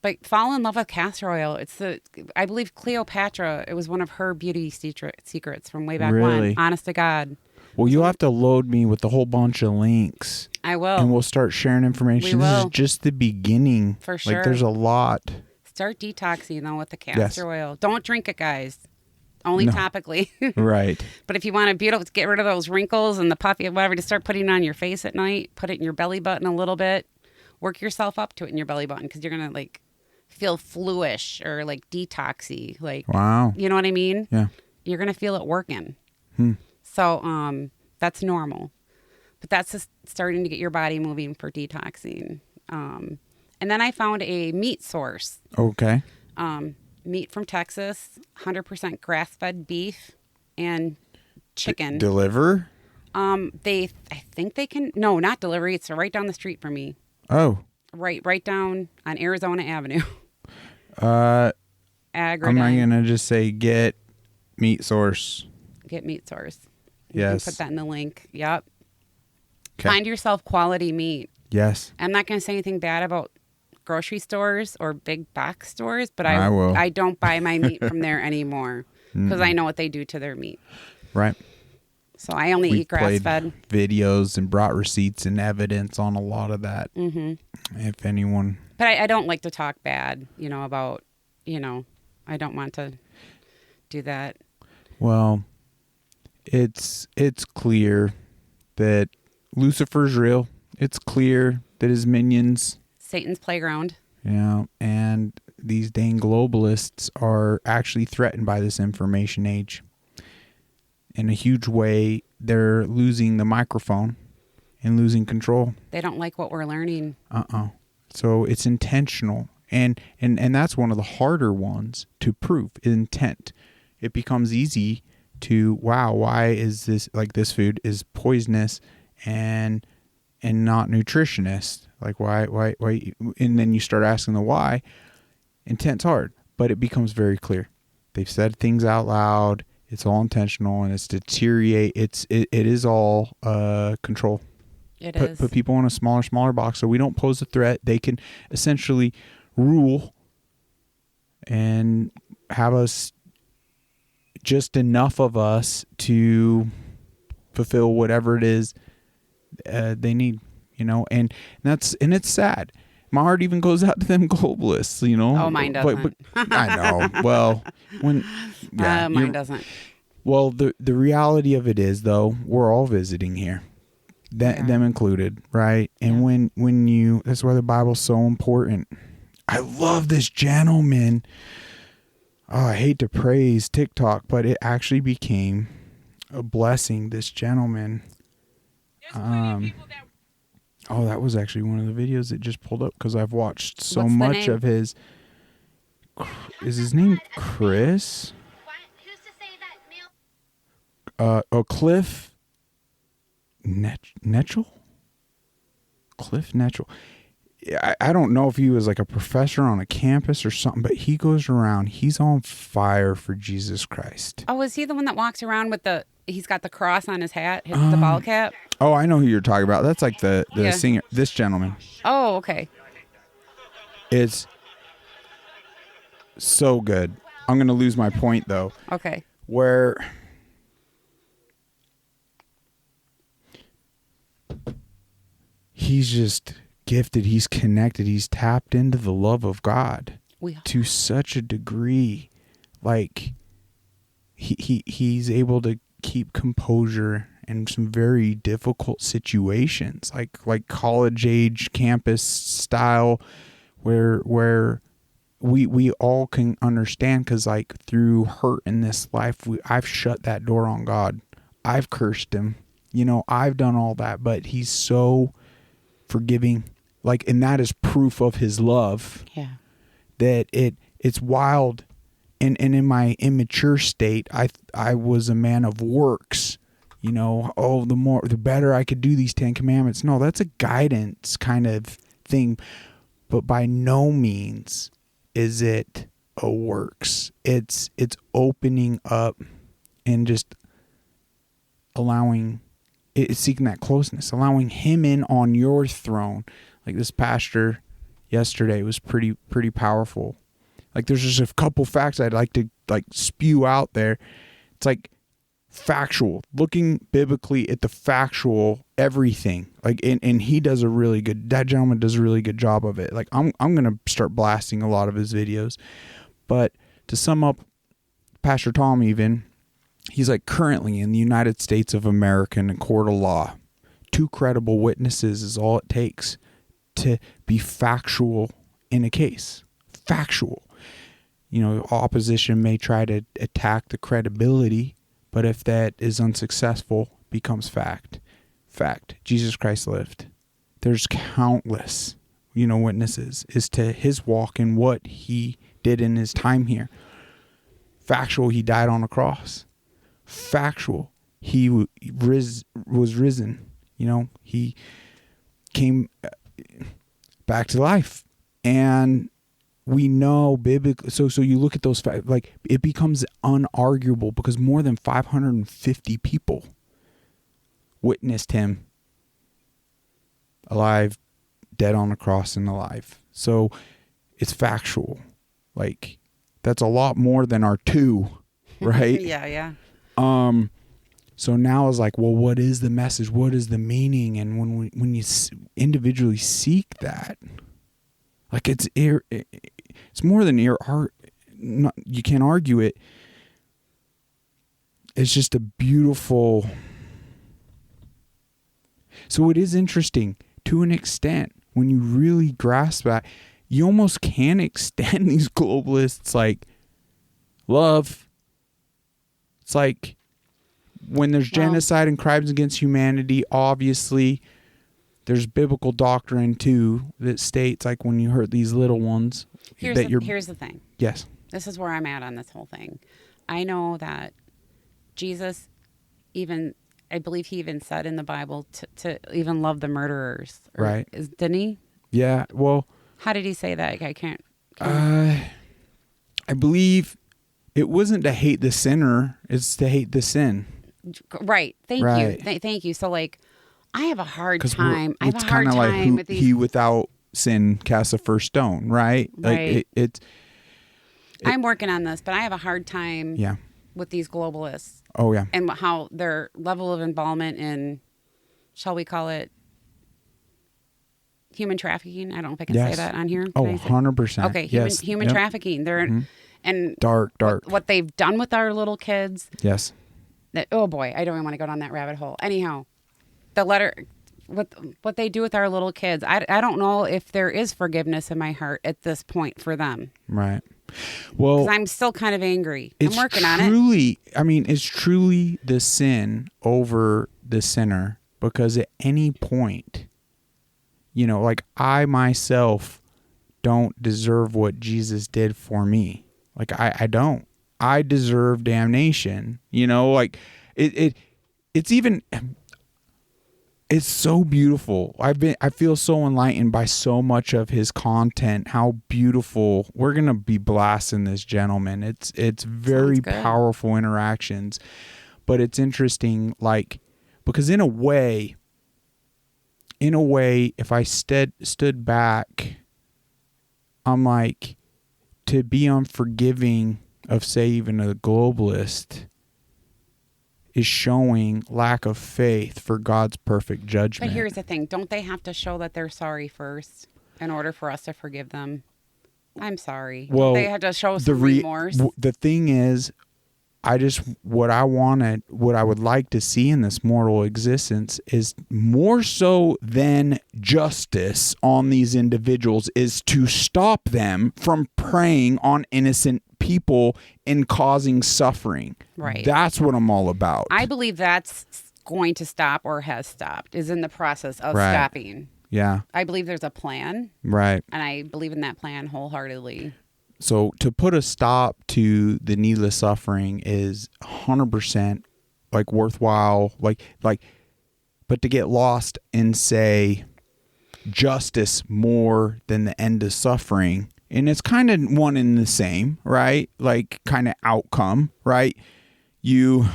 But fall in love with castor oil. I believe Cleopatra, it was one of her beauty secrets from way back
Really?
when. Honest to God.
Well, you'll have to load me with a whole bunch of links.
I will.
And we'll start sharing information.
We
This is
will.
just the beginning.
For sure.
Like, there's a lot.
Start detoxing, though, with the castor oil. Don't drink it, guys. Only
No.
topically.
Right.
But if you want to get rid of those wrinkles and the puffy, whatever, just start putting it on your face at night. Put it in your belly button a little bit. Work yourself up to it in your belly button because you're going to, like, feel fluish or, like, detoxy. Like,
Wow.
you know what I mean?
Yeah.
You're going to feel it working.
Hmm.
So, that's normal. But that's just starting to get your body moving for detoxing. And then I found a meat source.
Okay.
Meat from Texas, 100% grass-fed beef and chicken.
Deliver?
I think they can. No, not delivery. It's right down the street from me.
Oh.
Right down on Arizona Avenue.
I'm not
Agridine.
going to just say get meat source.
Get meat source. You
Yes.
can put that in the link. Yep.
'Kay.
Find yourself quality meat.
Yes.
I'm not going to say anything bad about grocery stores or big box stores, but
I will.
I don't buy my meat from there anymore because I know what they do to their meat.
Right.
So I only
We
eat grass-fed.
videos and brought receipts and evidence on a lot of that. Mm-hmm. If anyone.
But I don't like to talk bad, about, I don't want to do that.
Well, it's clear that Lucifer's real. It's clear that his minions,
Satan's playground.
and these dang globalists are actually threatened by this information age. In a huge way, they're losing the microphone and losing control.
They don't like what we're learning.
So it's intentional. And that's one of the harder ones to prove, intent. It becomes easy to, wow, why is this, like, this food is poisonous and not nutritionist? Like, why, and then you start asking the why. Intent's hard, but it becomes very clear. They've said things out loud. It's all intentional, and it's deteriorate. It is all control. Put people in a smaller box so we don't pose a threat. They can essentially rule and have us, just enough of us to fulfill whatever it is they need, and it's sad. My heart even goes out to them globalists,
Oh, mine doesn't.
But I know. Well,
mine doesn't.
Well, the reality of it is, though, we're all visiting here, them included, right? And when that's why the Bible's so important. I love this gentleman. Oh, I hate to praise TikTok, but it actually became a blessing. This gentleman. That was actually one of the videos that just pulled up because I've watched so
What's the
much
name?
of his. Is his name Chris?
Who's to say that male?
Cliff Netchell? Cliff Netchell. I don't know if he was like a professor on a campus or something, but he goes around. He's on fire for Jesus Christ.
Oh, is he the one that walks around with he's got the cross on his hat, the ball cap?
Oh, I know who you're talking about. That's like the
Yeah.
singer. This gentleman.
Oh, okay.
It's so good. I'm going to lose my point, though.
Okay.
Where he's just gifted. He's connected. He's tapped into the love of God to such a degree. Like he's able to keep composure in some very difficult situations, like college age campus style, where we all can understand, because like through hurt in this life, I've shut that door on God. I've cursed him. I've done all that, but he's so forgiving. Like, and that is proof of his love. Yeah. That it's wild. And in my immature state, I was a man of works. The better I could do these 10 commandments. No, that's a guidance kind of thing. But by no means is it a works. It's opening up and just it's seeking that closeness, allowing him in on your throne. Like this pastor yesterday was pretty powerful. Like there's just a couple facts I'd like to spew out there. It's like factual, looking biblically at the factual everything. Like and he does that gentleman does a really good job of it. Like I'm gonna start blasting a lot of his videos. But to sum up, Pastor Tom he's like, currently in the United States of America in a court of law, 2 credible witnesses is all it takes to be factual in a case. Factual. Opposition may try to attack the credibility, but if that is unsuccessful, becomes fact. Fact. Jesus Christ lived. There's countless, witnesses as to his walk and what he did in his time here. Factual. He died on a cross. Factual. He was risen. He came back to life. And we know biblically, so you look at those facts, like it becomes unarguable, because more than 550 people witnessed him alive, dead on a cross, and alive. So it's factual. Like that's a lot more than our 2, right?
Yeah.
So now it's like, well, what is the message? What is the meaning? And when you individually seek that, like it's more than art. You can't argue it. It's just a beautiful. So it is interesting to an extent when you really grasp that. You almost can extend these globalists like love. It's like when there's genocide and crimes against humanity, obviously there's biblical doctrine too that states, like, when you hurt these little ones,
here's the thing.
Yes.
This is where I'm at on this whole thing. I know that Jesus I believe he even said in the Bible to even love the murderers.
Right.
Didn't he?
Yeah. Well,
how did he say that? I can't.
I believe it wasn't to hate the sinner. It's to hate the sin.
Right. Thank you. Thank you. So like, I have a hard time. I have a hard time with these.
He without sin casts the first stone, right?
Right.
Like
I'm working on this, but I have a hard time with these globalists.
Oh, yeah.
And how their level of involvement in, shall we call it, human trafficking? I don't know if I can say that on here.
Oh, 100%.
Okay, human trafficking. They're and
dark.
What they've done with our little kids.
Yes.
Oh boy, I don't even want to go down that rabbit hole. Anyhow, what they do with our little kids, I don't know if there is forgiveness in my heart at this point for them.
Right. Well,
'cause I'm still kind of angry. I'm working on
it. It's truly the sin over the sinner, because at any point, like, I myself don't deserve what Jesus did for me. Like, I don't. I deserve damnation. Like it's even. It's so beautiful. I feel so enlightened by so much of his content. How beautiful. We're going to be blasting this gentleman. It's very powerful interactions. But it's interesting, like, because in a way, if I stood back, I'm like, to be unforgiving of, say, even a globalist is showing lack of faith for God's perfect judgment.
But here's the thing. Don't they have to show that they're sorry first in order for us to forgive them? I'm sorry.
Well,
Don't they have to show some remorse?
The thing is, what I would like to see in this mortal existence is more so than justice on these individuals is to stop them from preying on innocent people and causing suffering.
Right.
That's what I'm all about.
I believe that's going to stop or has stopped, is in the process of
Right.
stopping.
Yeah.
I believe there's a plan,
Right.
and I believe in that plan wholeheartedly.
So to put a stop to the needless suffering is 100% like worthwhile, like, but to get lost and say justice more than the end of suffering, and it's kind of one and the same, right? Like kind of outcome, right? You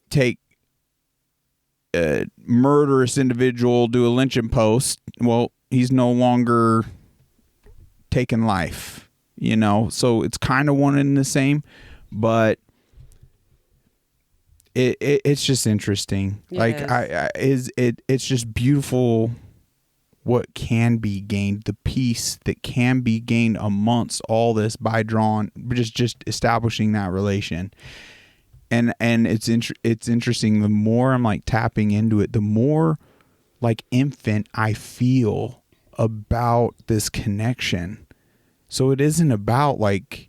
take a murderous individual, do a lynching post. Well, he's no longer taking life, so it's kind of one and the same, but it's just interesting. It's just beautiful what can be gained, the peace that can be gained amongst all this by just establishing that relation. And it's interesting. The more I'm like tapping into it, the more like infant I feel about this connection. So it isn't about like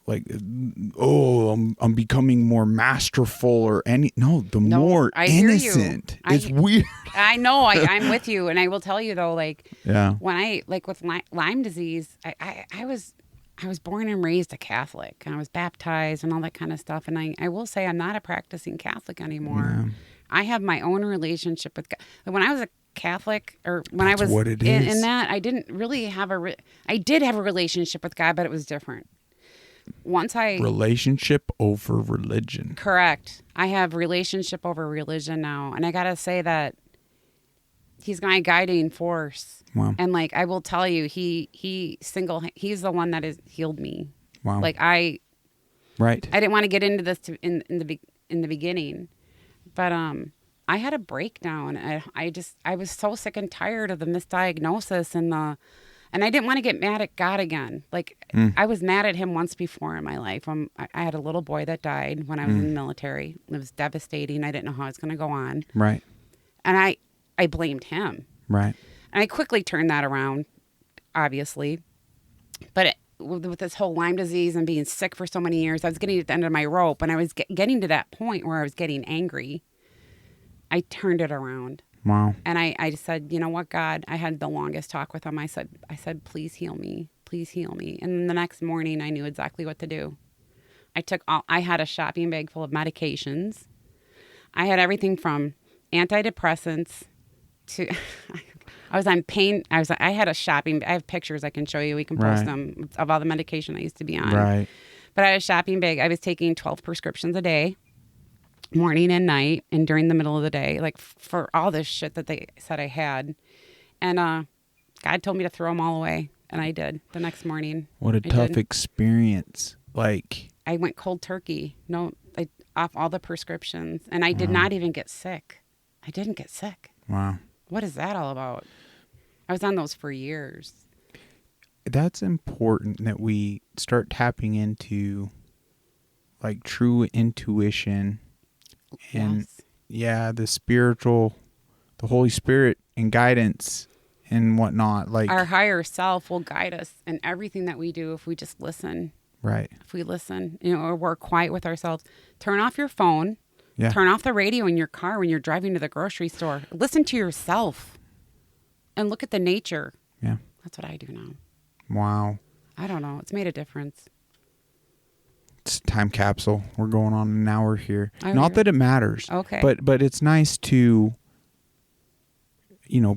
I'm becoming more masterful or more
I hear you.
innocent. It's weird.
I know. I'm with you, and I will tell you though,
Yeah.
when I with Lyme disease, I was born and raised a Catholic, and I was baptized and all that kind of stuff. And I will say I'm not a practicing Catholic anymore.
Yeah.
I have my own relationship with God. When I was a Catholic, or when
That's
I was
what it
in
is.
that, I didn't really have I did have a relationship with God, but it was different.
Relationship over religion.
Correct. I have relationship over religion now, and I gotta say that he's my guiding force.
Wow.
And I will tell you, he's the one that has healed me.
Wow.
Right. I didn't want to get into this in the beginning, but I had a breakdown. I was so sick and tired of the misdiagnosis and I didn't want to get mad at God again. I was mad at him once before in my life. I had a little boy that died when I was in the military. It was devastating. I didn't know how it was going to go on.
Right.
And I blamed him.
Right.
And I quickly turned that around, obviously. But with this whole Lyme disease and being sick for so many years, I was getting at the end of my rope, and I was getting to that point where I was getting angry. I turned it around.
Wow.
And I just said, you know what, God? I had the longest talk with him. I said, please heal me. Please heal me. And then the next morning, I knew exactly what to do. I had a shopping bag full of medications. I had everything from antidepressants to... I was on pain. I had a shopping. I have pictures I can show you. We can post them of all the medication I used to be on.
Right.
But I had a shopping bag. I was taking 12 prescriptions a day, morning and night, and during the middle of the day, for all this shit that they said I had. And God told me to throw them all away, and I did the next morning.
What a tough experience.
I went cold turkey. Off all the prescriptions, and I did not even get sick. I didn't get sick.
Wow.
What is that all about? I was on those for years.
That's important that we start tapping into true intuition and the spiritual, the Holy Spirit and guidance and whatnot.
Our higher self will guide us in everything that we do if we just listen.
Right.
If we listen, or we're quiet with ourselves. Turn off your phone.
Yeah.
Turn off the radio in your car when you're driving to the grocery store. Listen to yourself and look at the nature.
Yeah.
That's what I do now.
Wow.
I don't know. It's made a difference.
It's a time capsule. We're going on an hour here.
Okay.
Not that it matters.
Okay.
But it's nice to,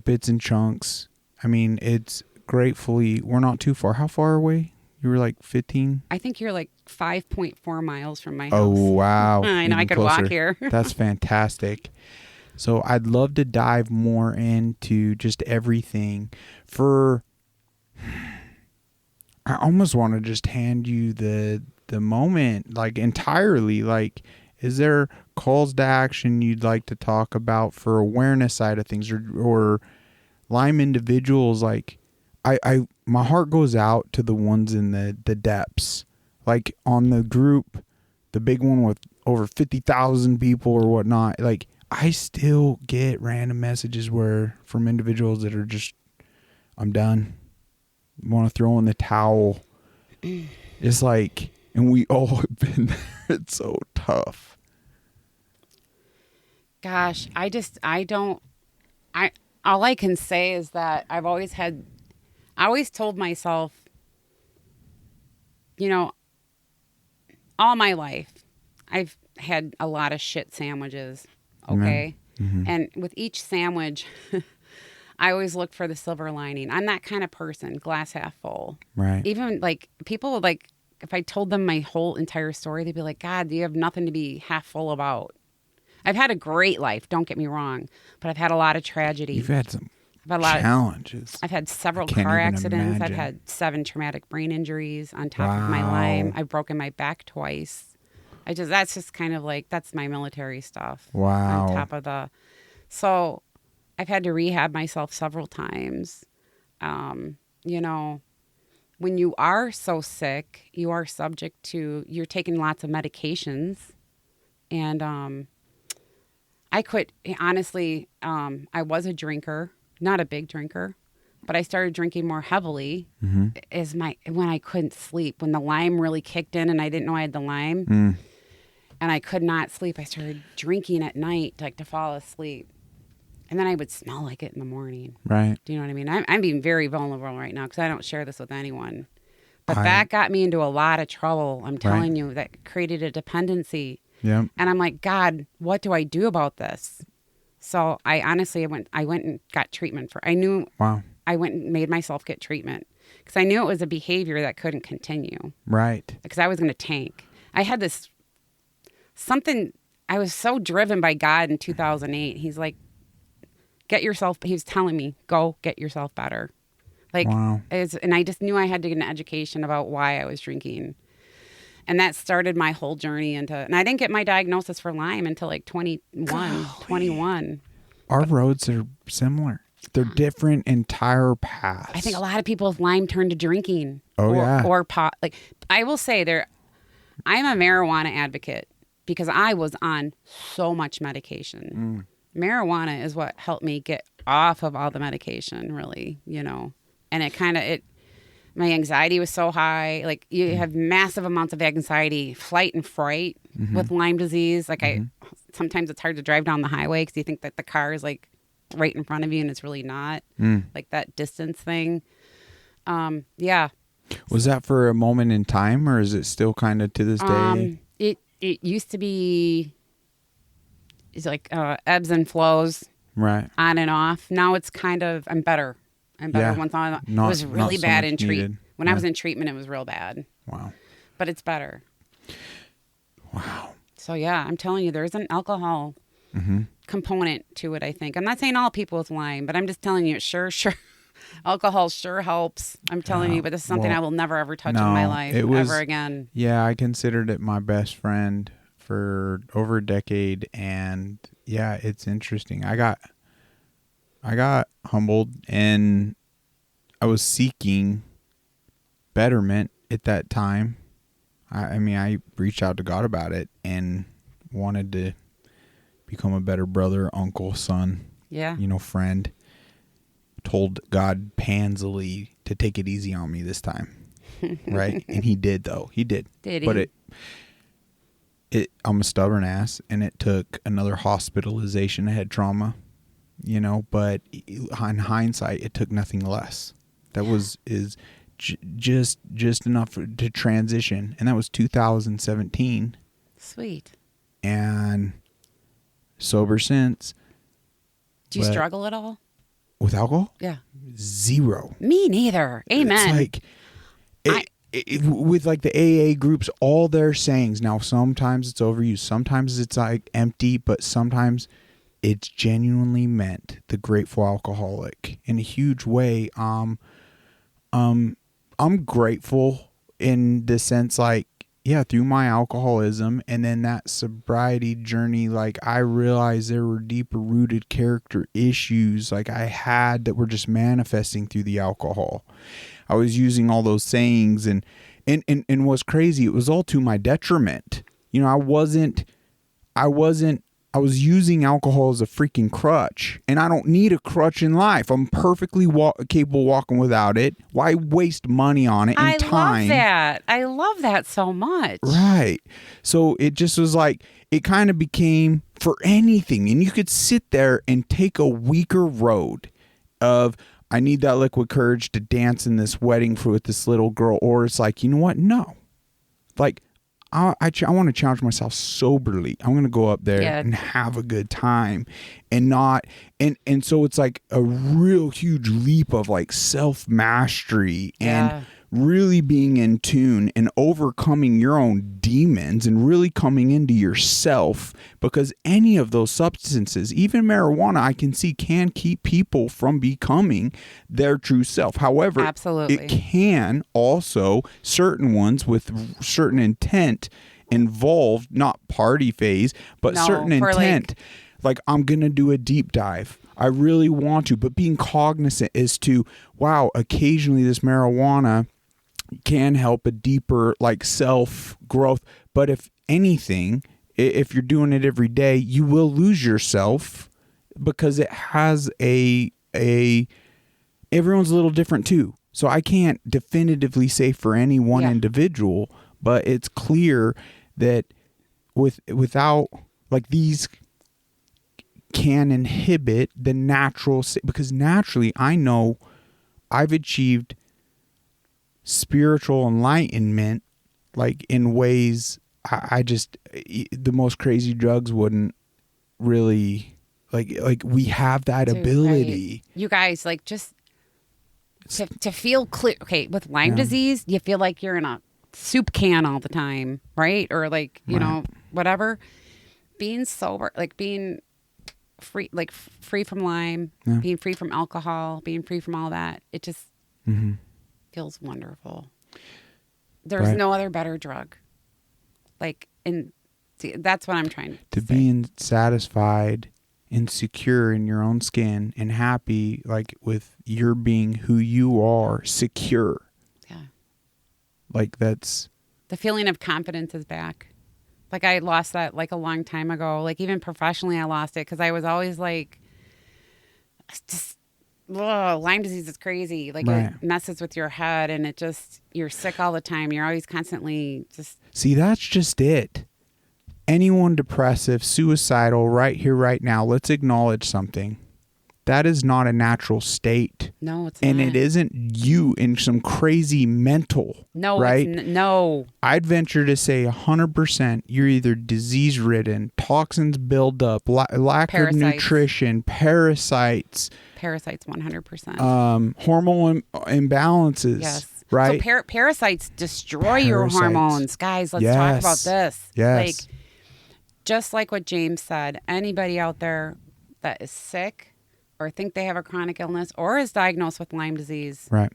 bits and chunks. I mean, it's gratefully, we're not too far. How far away? You were 15?
I think you're 5.4 miles from my house.
Oh, wow.
I know. I
Even
could
closer.
walk here.
That's fantastic. So I'd love to dive more into just everything. I almost want to just hand you the the moment, like entirely. Like, is there calls to action you'd like to talk about for awareness side of things, or Lyme individuals? Like, my heart goes out to the ones in the depths, like on the group, the big one with over 50,000 people or whatnot. Like, I still get random messages from individuals that are just, I'm done, want to throw in the towel. It's like, and we all have been there. It's so tough.
Gosh, all I can say is that I always told myself, all my life, I've had a lot of shit sandwiches. Okay.
Mm-hmm.
And with each sandwich, I always look for the silver lining. I'm that kind of person, glass half full.
Right.
Even like people, like if I told them my whole entire story, they'd be like, God, you have nothing to be half full about. I've had a great life, don't get me wrong, but I've had a lot of tragedy.
You've had some
I've had
challenges.
I've had several
I can't
car
even
accidents.
imagine.
I've had 7 traumatic brain injuries on top of my Lyme. I've broken my back twice. That's just kind of like, that's my military stuff.
Wow.
On top of so I've had to rehab myself several times. When you are so sick, you are subject to, you're taking lots of medications. And I quit, honestly, I was a drinker, not a big drinker, but I started drinking more heavily when I couldn't sleep, when the Lyme really kicked in and I didn't know I had the Lyme and I could not sleep. I started drinking at night to fall asleep. And then I would smell like it in the morning.
Right.
Do you know what I mean? I'm being very vulnerable right now because I don't share this with anyone. But that got me into a lot of trouble. I'm telling you, that created a dependency.
Yeah.
And I'm like, God, what do I do about this? So I honestly, I went and got treatment
Wow.
I went and made myself get treatment because I knew it was a behavior that couldn't continue.
Right.
Because I was going to tank. I had I was so driven by God in 2008. He's like, he was telling me, go get yourself better.
Wow.
And I just knew I had to get an education about why I was drinking. And that started my whole journey and I didn't get my diagnosis for Lyme until 21.
Our roads are similar. They're different entire paths.
I think a lot of people with Lyme turn to drinking.
Yeah.
Or pot. I will say I'm a marijuana advocate because I was on so much medication. Marijuana is what helped me get off of all the medication, really, And my anxiety was so high. You have massive amounts of anxiety, flight and fright with Lyme disease. Sometimes it's hard to drive down the highway because you think that the car is right in front of you and it's really not. That distance thing. Yeah.
Was that for a moment in time or is it still kind of to this day?
It used to be ebbs and flows.
Right.
On and off. Now it's kind of, I'm better. Once on. It was really bad in treatment. When I was in treatment, it was real bad.
Wow.
But it's better.
Wow.
So yeah, I'm telling you, there's an alcohol component to it, I think. I'm not saying all people with Lyme, but I'm just telling you, sure. Alcohol sure helps. I'm telling you, but this is something I will never, ever touch in my life ever again. Yeah,
I considered it my best friend for over a decade. And yeah, it's interesting. I got humbled and I was seeking betterment at that time. I reached out to God about it and wanted to become a better brother, uncle, son, friend. Told God panzily to take it easy on me this time. Right? And he did, though. He did.
Did he?
But I'm a stubborn ass, and it took another hospitalization. I had trauma, but in hindsight, it took nothing less. That is just enough to transition. And that was 2017.
Sweet.
And sober since.
Do you struggle at all?
With alcohol?
Yeah.
Zero.
Me neither. Amen.
It's with the AA groups, all their sayings. Now, sometimes it's overused. Sometimes it's empty, but sometimes it's genuinely meant. The grateful alcoholic in a huge way. I'm grateful in the sense through my alcoholism and then that sobriety journey, like I realized there were deeper rooted character issues like I had that were just manifesting through the alcohol. I was using all those sayings and what's crazy, it was all to my detriment. You know, I was using alcohol as a freaking crutch, and I don't need a crutch in life. I'm perfectly capable walking without it. Why waste money on it and time?
Love that. I love that so much.
Right. So it just was like, it kind of became for anything. And you could sit there and take a weaker road of, I need that liquid courage to dance in this wedding with this little girl. Or it's like, you know what? No. Like, I want to challenge myself soberly. I'm going to go up there and have a good time and not. And so it's like a real huge leap of like self-mastery and really being in tune and overcoming your own demons and really coming into yourself, because any of those substances, even marijuana, I can see can keep people from becoming their true self. However,
absolutely,
it can also, certain ones with certain intent involved, not party phase, but certain intent. Like I'm going to do a deep dive. I really want to, but being cognizant as to, wow, occasionally this marijuana can help a deeper like self growth. But if anything, if you're doing it every day, you will lose yourself, because it has everyone's a little different too. So I can't definitively say for any one individual, but it's clear that without like these can inhibit the natural, because naturally I know I've achieved spiritual enlightenment like in ways I just, the most crazy drugs wouldn't really like we have that ability.
Right. You guys, like, just to feel clear. Okay, with Lyme disease, you feel like you're in a soup can all the time, right? Or like, you know, whatever. Being sober, like being free, like free from Lyme, being free from alcohol, being free from all that, it just feels wonderful. There's no other better drug. Like, and see, that's what I'm trying to say.
Being satisfied and secure in your own skin and happy, like with your being who you are, secure.
Yeah.
Like that's.
The feeling of confidence is back. Like I lost that like a long time ago. Like even professionally I lost it because I was always like, just, Lyme disease is crazy. Like it messes with your head and it just, you're sick all the time. You're always constantly just.
See, that's just it. Anyone depressive, suicidal, right here, right now, let's acknowledge something. That is not a natural state.
No, it's not.
And it isn't you in some crazy mental.
No,
right?
No.
I'd venture to say 100% you're either disease-ridden, toxins build up, lack of nutrition, parasites.
Parasites, 100%.
Hormone imbalances.
Yes.
Right?
So parasites destroy your hormones. Guys, let's talk about this.
Yes.
Like, just like what James said, anybody out there that is sick or think they have a chronic illness or is diagnosed with Lyme disease,
right?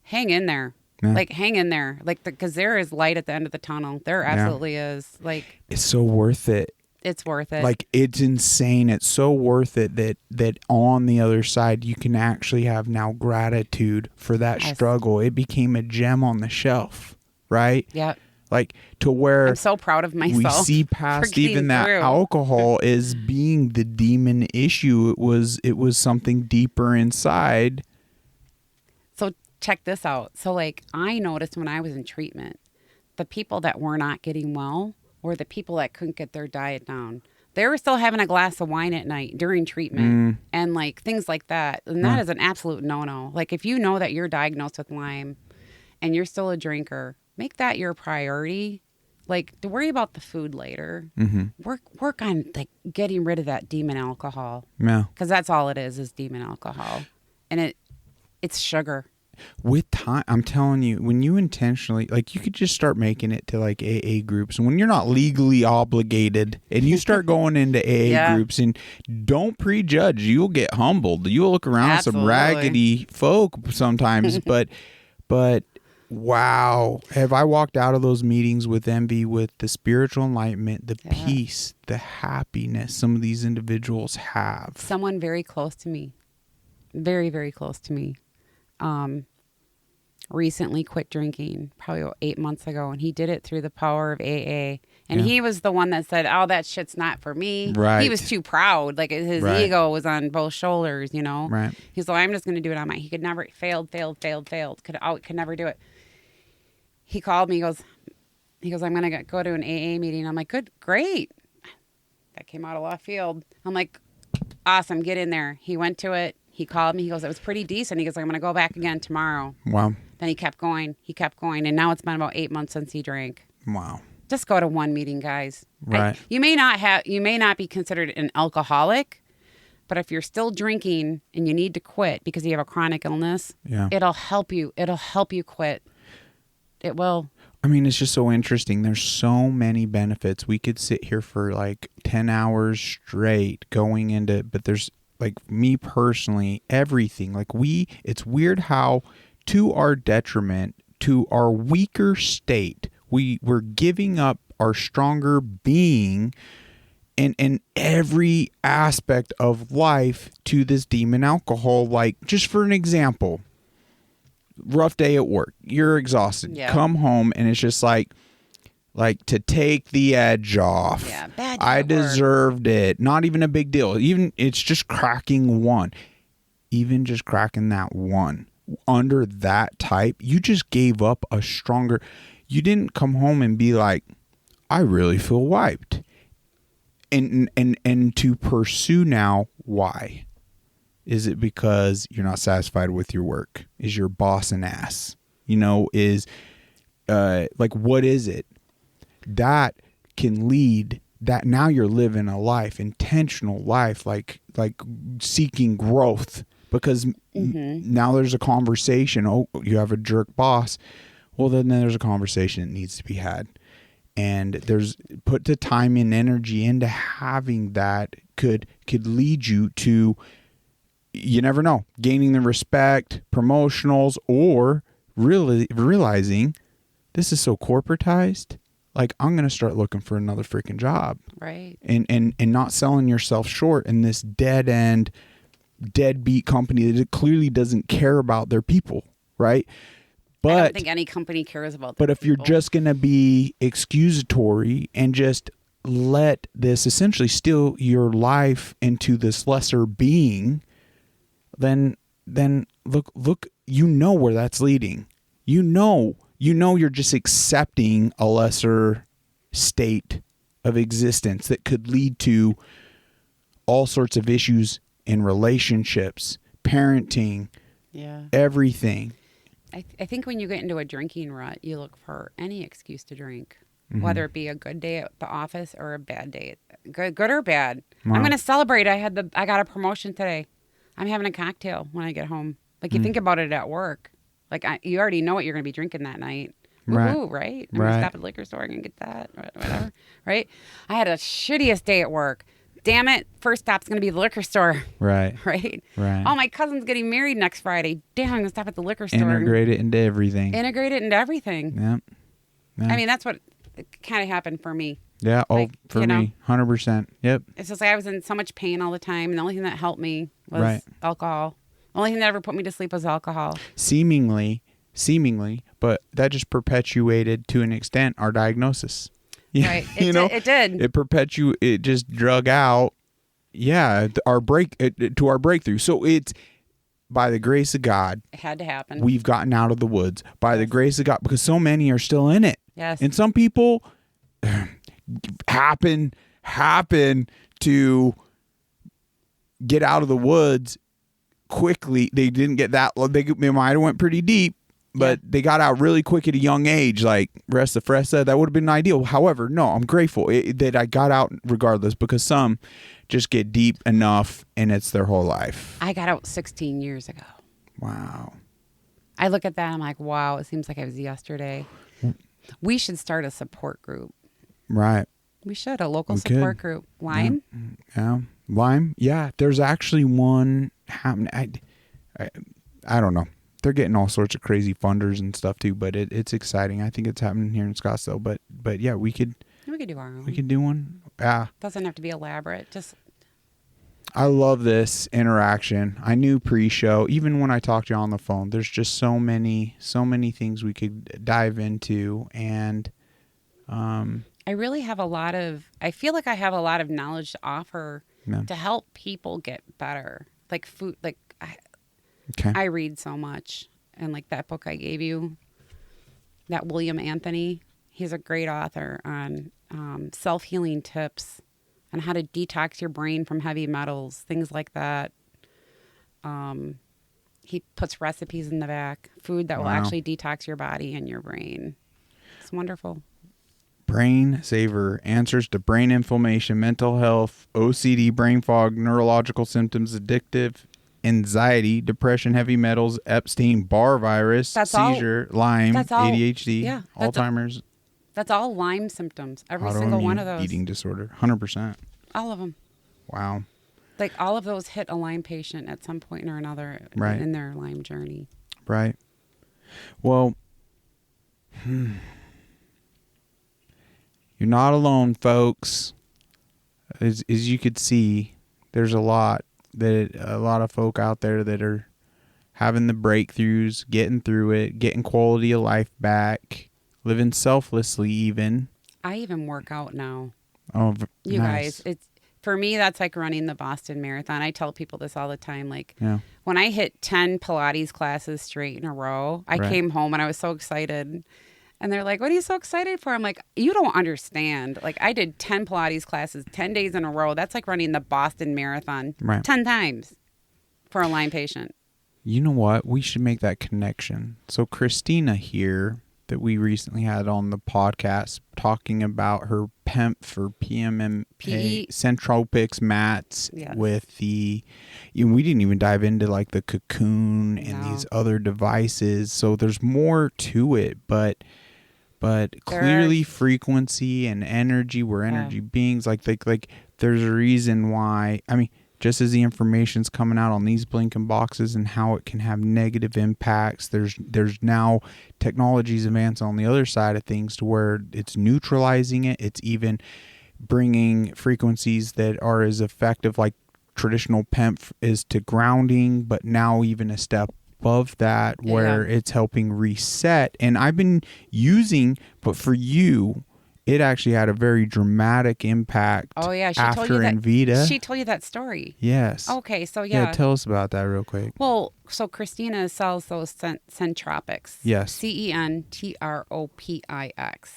Hang in there. Yeah. Like, hang in there. Like, because there is light at the end of the tunnel. There absolutely is. Like,
it's so worth it.
It's worth it.
Like, it's insane. It's so worth it that on the other side, you can actually have now gratitude for that struggle. It became a gem on the shelf, right?
Yeah.
Like, to where
I'm so proud of myself.
We see past even that alcohol as being the demon issue. It was something deeper inside.
So check this out. So like I noticed when I was in treatment, the people that were not getting well were the people that couldn't get their diet down. They were still having a glass of wine at night during treatment and like things like that. And that is an absolute no-no. Like if you know that you're diagnosed with Lyme and you're still a drinker, make that your priority. Like, to worry about the food later. Work on like getting rid of that demon alcohol. Yeah. Because that's all it is demon alcohol. And it's sugar.
With time, I'm telling you, when you intentionally, like, you could just start making it to like AA groups. And when you're not legally obligated and you start going into AA groups, and don't prejudge, you'll get humbled. You'll look around some raggedy folk sometimes, but Wow. Have I walked out of those meetings with envy, with the spiritual enlightenment, the peace, the happiness some of these individuals have?
Someone very close to me, very, very close to me, recently quit drinking, probably 8 months ago. And he did it through the power of AA. And he was the one that said, oh, that shit's not for me.
Right.
He was too proud. Like his ego was on both shoulders, you know?
Right.
He's like, I'm just going to do it on my, he could never, failed. Could never do it. He called me, he goes, I'm going to go to an AA meeting. I'm like, great. That came out of left field. I'm like, awesome, get in there. He went to it. He called me. He goes, it was pretty decent. He goes, I'm going to go back again tomorrow.
Wow.
Then he kept going. And now it's been about 8 months since he drank.
Wow.
Just go to one meeting, guys.
Right.
You may not be considered an alcoholic, but if you're still drinking and you need to quit because you have a chronic illness, it'll help you. It'll help you quit. It will.
I mean, it's just so interesting. There's so many benefits. We could sit here for like 10 hours straight going into, but there's like me personally, everything. Like it's weird how to our detriment, to our weaker state, we're giving up our stronger being in every aspect of life to this demon alcohol. Like, just for an example, rough day at work, you're exhausted, come home, and it's just like to take the edge off.
Bad
I deserved it. Not even a big deal. Even it's just cracking one. Even just cracking that one under that type, you just gave up a stronger. You didn't come home and be like, I really feel wiped. And to pursue now, why? Is it because you're not satisfied with your work? Is your boss an ass? Is like, what is it? That can lead that now you're living a life, intentional life, like seeking growth, because now there's a conversation. Oh, you have a jerk boss. Well, then there's a conversation that needs to be had. And there's put the time and energy into having that could lead you to, you never know, gaining the respect, promotionals, or really realizing this is so corporatized. Like, I'm going to start looking for another freaking job.
Right.
And not selling yourself short in this deadbeat company that clearly doesn't care about their people. Right. But
I don't think any company cares about that.
But if you're just going to be excusatory and just let this essentially steal your life into this lesser being, then look, where that's leading. You're just accepting a lesser state of existence that could lead to all sorts of issues in relationships, parenting, everything.
I think when you get into a drinking rut, you look for any excuse to drink, whether it be a good day at the office or a bad day, good or bad. Wow. I'm going to celebrate. I got a promotion today. I'm having a cocktail when I get home. Like, you think about it at work. Like, you already know what you're going to be drinking that night. Woohoo, right? I'm going to stop at the liquor store and get that, whatever, right? I had a shittiest day at work. Damn it, first stop's going to be the liquor store.
Right.
Right?
Right.
Oh, my cousin's getting married next Friday. Damn, I'm going to stop at the liquor store.
Integrate it into everything.
Yep. I mean, that's what kind of happened for me.
Yeah, for me, 100%. Yep.
It's just like I was in so much pain all the time, and the only thing that helped me was alcohol. The only thing that ever put me to sleep was alcohol.
Seemingly, but that just perpetuated, to an extent, our diagnosis.
Right. It did.
It just drug out, our breakthrough. So it's by the grace of God.
It had to happen.
We've gotten out of the woods by the grace of God, because so many are still in it.
Yes.
And some people happen to get out of the woods quickly. They didn't get that. They might have went pretty deep, but they got out really quick at a young age. Like Resta Fresa, that would have been ideal. However, no, I'm grateful that I got out regardless, because some just get deep enough and it's their whole life.
I got out 16 years ago.
Wow.
I look at that, I'm like, wow, it seems like it was yesterday. We should start a support group.
Right.
We should, a local support group. Lyme?
Yeah. Lyme? Yeah. There's actually one happening. I don't know. they're getting all sorts of crazy funders and stuff too, but it's exciting. I think it's happening here in Scottsdale, but yeah, we could
do our own.
we could do one. Yeah.
Doesn't have to be elaborate. Just
I love this interaction. I knew pre-show, even when I talked to you on the phone, there's just so many things we could dive into. And
I really have I feel like I have a lot of knowledge to offer to help people get better. Like food, I read so much. And like that book I gave you, that William Anthony, he's a great author on self-healing tips on how to detox your brain from heavy metals, things like that. He puts recipes in the back, food that will actually detox your body and your brain. It's wonderful.
Brain Saver, answers to brain inflammation, mental health, OCD, brain fog, neurological symptoms, addictive, anxiety, depression, heavy metals, Epstein-Barr virus, seizure, Lyme, ADHD, Alzheimer's.
That's all Lyme symptoms. Every single one of those.
Eating disorder, 100%.
All of them.
Wow.
Like all of those hit a Lyme patient at some point or another in their Lyme journey.
Right. Well, you're not alone, folks. As you could see, there's a lot of folk out there that are having the breakthroughs, getting through it, getting quality of life back, living selflessly even.
I even work out now.
Oh,
you
nice.
guys, it's for me, that's like running the Boston Marathon. I tell people this all the time. Like when I hit 10 Pilates classes straight in a row, I came home and I was so excited. And they're like, what are you so excited for? I'm like, you don't understand. Like I did 10 Pilates classes, 10 days in a row. That's like running the Boston Marathon 10 times for a Lyme patient. You
know what? We should make that connection. So Christina here that we recently had on the podcast talking about her PEMF for PMMA Centropics mats with the, we didn't even dive into like the cocoon and these other devices. So there's more to it, but clearly frequency and energy, we're energy beings. Like there's a reason why, I mean, just as the information's coming out on these blinking boxes and how it can have negative impacts, there's now technologies advance on the other side of things to where it's neutralizing it. It's even bringing frequencies that are as effective like traditional PEMF is to grounding, but now even a step above that where it's helping reset. And I've been using, but for you, it actually had a very dramatic impact. Oh yeah, she told you that. Invita. She told you that story. Yes. Okay, so yeah, tell us about that real quick. Well, so Christina sells those Centropics. Yes. CENTROPIX.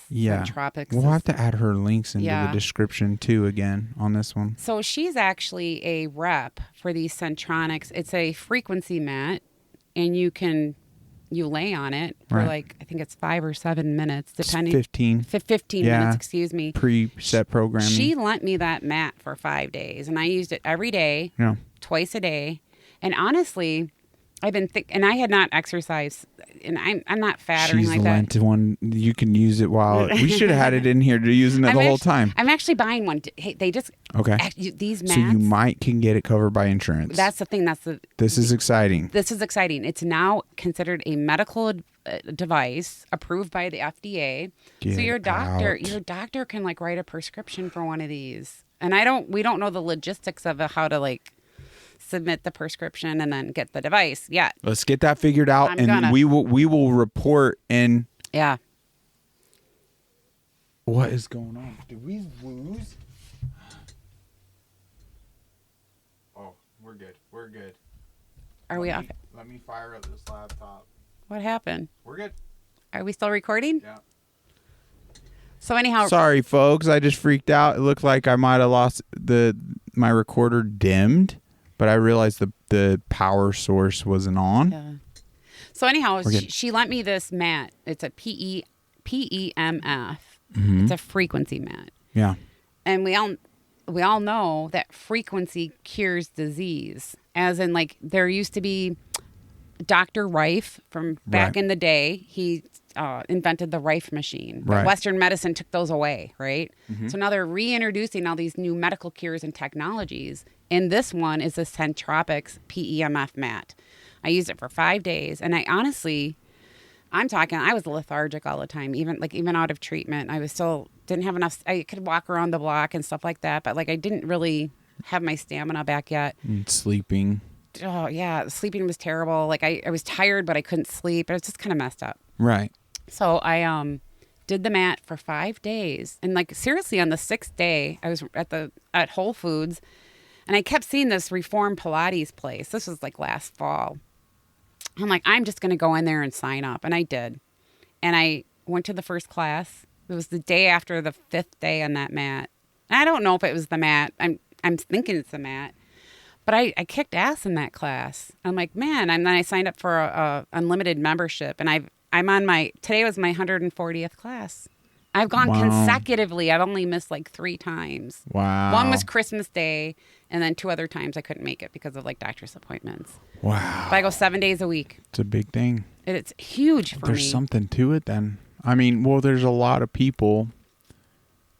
Yeah. Centropics. We'll have to add her links into the description too again on this one. So she's actually a rep for these Centronics. It's a frequency mat, and you lay on it for like, I think it's 5 or 7 minutes, depending. 15 minutes, excuse me. Preset programming. She lent me that mat for 5 days, and I used it every day, twice a day. And honestly, I've been and I had not exercised, and I'm not fat or anything like that. She's lent one. You can use it while we should have had it in here to using it the whole time. I'm actually buying one. Hey, they just these mats. So you can get it covered by insurance. That's the thing. This is exciting. This is exciting. It's now considered a medical device approved by the FDA. So your doctor can like write a prescription for one of these. And we don't know the logistics of how to like submit the prescription and then get the device yet. Let's get that figured out, we will report. And what is going on? Did we lose? Oh, we're good. Are we off? Let me fire up this laptop. What happened? We're good. Are we still recording? Yeah. So anyhow, sorry folks, I just freaked out. It looked like I might have lost my recorder dimmed. But I realized the power source wasn't on. Yeah. So anyhow, she lent me this mat. It's a PEMF. Mm-hmm. It's a frequency mat. Yeah. And we all know that frequency cures disease. As in, like, there used to be Dr. Rife from back in the day. He invented the Rife machine. But Western medicine took those away, right? Mm-hmm. So now they're reintroducing all these new medical cures and technologies. And this one is a Centropics PEMF mat.
I used it for 5 days. And I honestly, I was lethargic all the time, even out of treatment. I was still didn't have enough. I could walk around the block and stuff like that, but like I didn't really have my stamina back yet.
And sleeping.
Oh yeah, sleeping was terrible. Like I was tired, but I couldn't sleep. It was just kind of messed up.
Right.
So I did the mat for 5 days, and like seriously, on the 6th day, I was at Whole Foods, and I kept seeing this Reform Pilates place. This was like last fall. I'm like, I'm just gonna go in there and sign up, and I did, and I went to the first class. It was the day after the 5th day on that mat. I don't know if it was the mat. I'm thinking it's the mat. But I kicked ass in that class. I'm like, man, and then I signed up for a unlimited membership, and today was my 140th class. I've gone consecutively. I've only missed like 3 times.
Wow.
One was Christmas Day, and then 2 other times I couldn't make it because of like doctor's appointments.
Wow.
But I go 7 days a week.
It's a big thing.
It's huge for me.
There's something to it then. I mean, well, there's a lot of people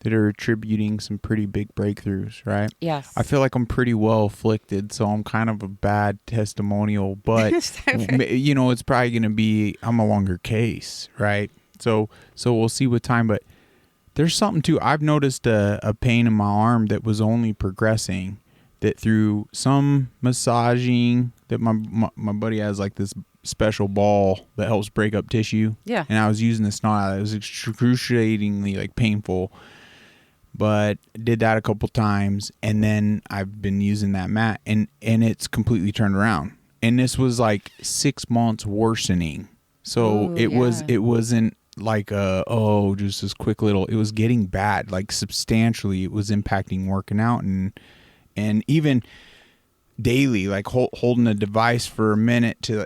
that are attributing some pretty big breakthroughs, right?
Yes.
I feel like I'm pretty well afflicted, so I'm kind of a bad testimonial, but you know, it's probably going to be, I'm a longer case, right? So we'll see with time, but there's something too. I've noticed a pain in my arm that was only progressing, that through some massaging that my buddy has like this special ball that helps break up tissue.
Yeah.
And I was using the snot out. It was excruciatingly like painful. But did that a couple times, and then I've been using that mat, and it's completely turned around. And this was like 6 months worsening. So it wasn't like just this quick little. It was getting bad, like substantially. It was impacting working out and even daily, like holding a device for a minute to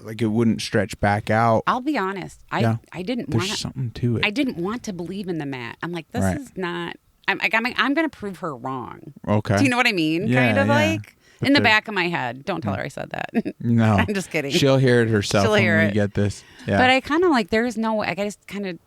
like it wouldn't stretch back out.
I'll be honest. I didn't want.
There's something to it.
I didn't want to believe in the mat. I'm like, this is not. I'm going to prove her wrong.
Okay.
Do you know what I mean?
Yeah,
kind of
yeah.
like
But
in the back of my head. Don't tell her I said that.
No.
I'm just kidding.
She'll hear it herself
She'll hear
when we
it.
get this. Yeah.
But I kind of like, there's no way. I just kind of,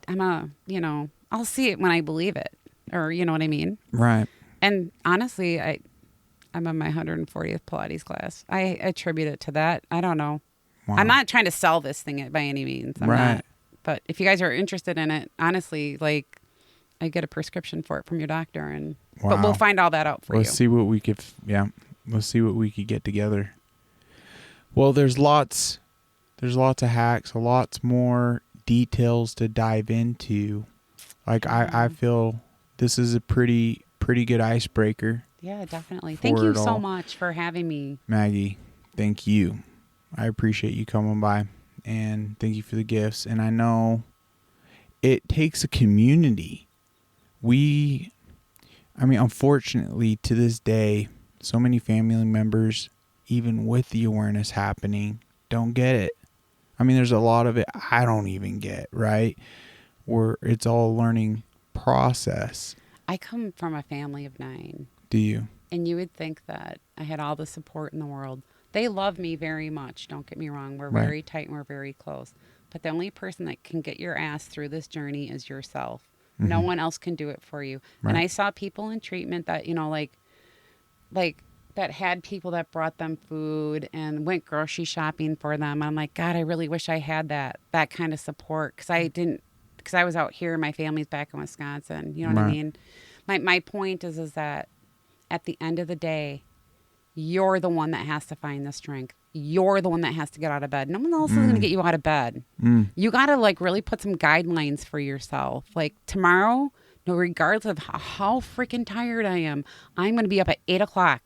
I'll see it when I believe it, or you know what I mean.
Right.
And honestly, I'm on my 140th Pilates class. I attribute it to that. I don't know.
Wow.
I'm not trying to sell this thing by any means. I'm
Right.
not. But if you guys are interested in it, honestly, like, I get a prescription for it from your doctor, and but we'll find all that out for you.
Let's see what we could. Let's see what we could get together. Well, there's lots of hacks, lots more details to dive into. Like I feel this is a pretty good icebreaker.
Yeah, definitely. Thank you so much for having me,
Maggie. Thank you. I appreciate you coming by, and thank you for the gifts. And I know it takes a community. Unfortunately, to this day, so many family members, even with the awareness happening, don't get it. I mean, there's a lot of it I don't even get, right? Where it's all a learning process.
I come from a family of 9.
Do you?
And you would think that I had all the support in the world. They love me very much. Don't get me wrong. We're very tight and we're very close. But the only person that can get your ass through this journey is yourself. Mm-hmm. No one else can do it for you. Right. And I saw people in treatment that, like that had people that brought them food and went grocery shopping for them. I'm like, God, I really wish I had that kind of support, because I was out here, my family's back in Wisconsin. You know what I mean? My point is that at the end of the day, you're the one that has to find the strength. You're the one that has to get out of bed. No one else is going to get you out of bed. You got to like really put some guidelines for yourself. Like tomorrow, regardless of how freaking tired I am, I'm going to be up at 8:00,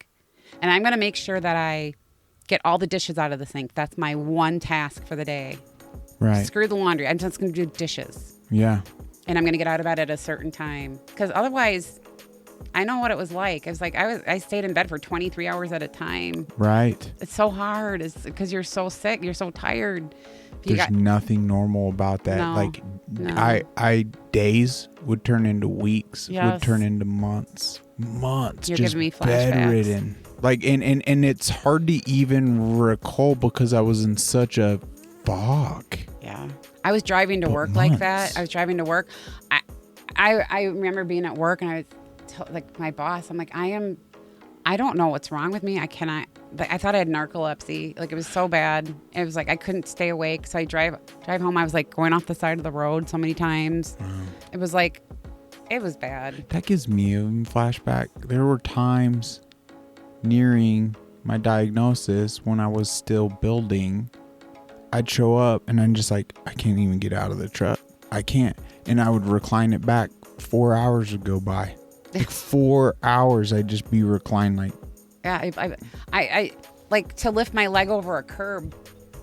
and I'm going to make sure that I get all the dishes out of the sink. That's my one task for the day.
Right.
Screw the laundry. I'm just going to do dishes.
Yeah.
And I'm going to get out of bed at a certain time, because otherwise, I know what it was like. It was like I stayed in bed for 23 hours at a time.
Right.
It's so hard. It's because you're so sick. You're so tired.
There's nothing normal about that. I days would turn into weeks, would turn into months.
You're
just
giving me flashbacks.
bedridden. Like, and it's hard to even recall because I was in such a fog.
Yeah. I was driving to work like that. I was driving to work. I remember being at work, and I was like my boss, I'm like, I don't know what's wrong with me. I thought I had narcolepsy. Like, it was so bad. It was like I couldn't stay awake. So I drive home. I was like going off the side of the road so many times. It was like, it was bad.
That gives me a flashback. There were times nearing my diagnosis when I was still building. I'd show up and I'm just like, I can't even get out of the truck. I can't. And I would recline it back. 4 hours would go by. Like 4 hours I'd just be reclined like.
Yeah, I like to lift my leg over a curb.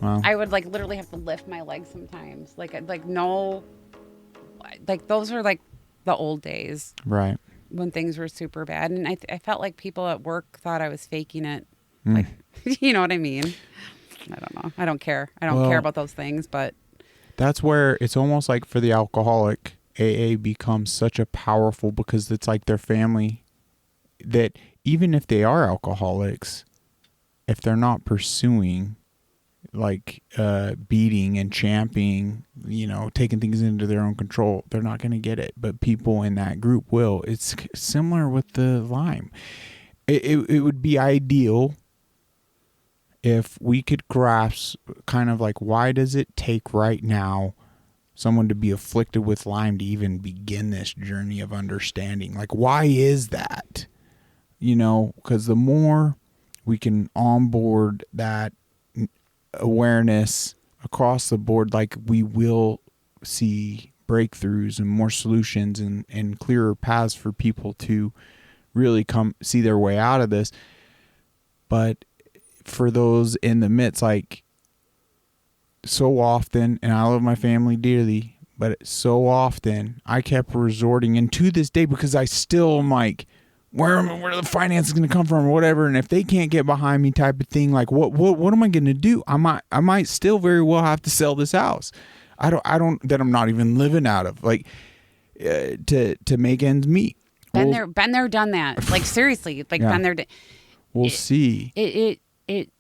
Wow.
I would like literally have to lift my leg sometimes. Like no, like those are like the old days.
Right.
When things were super bad. And I felt like people at work thought I was faking it. Like, you know what I mean? I don't know. I don't care. I don't care about those things, but.
That's where it's almost like for the alcoholic, AA becomes such a powerful, because it's like their family, that even if they are alcoholics, if they're not pursuing like beating and championing, you know, taking things into their own control, they're not going to get it. But people in that group will. It's similar with the Lyme. It would be ideal if we could grasp kind of like, why does it take right now someone to be afflicted with Lyme to even begin this journey of understanding? Like, why is that? You know, because the more we can onboard that awareness across the board, like, we will see breakthroughs and more solutions and clearer paths for people to really come see their way out of this. But for those in the midst, like, so often, and I love my family dearly, but so often I kept resorting, and to this day, because I still am like, where are the finances going to come from or whatever, and if they can't get behind me type of thing, like what am I going to do? I might still very well have to sell this house. I don't that I'm not even living out of, like, to make ends meet.
Been there, done that. Like, seriously, like,
Yeah.
been there.
We'll see.
It,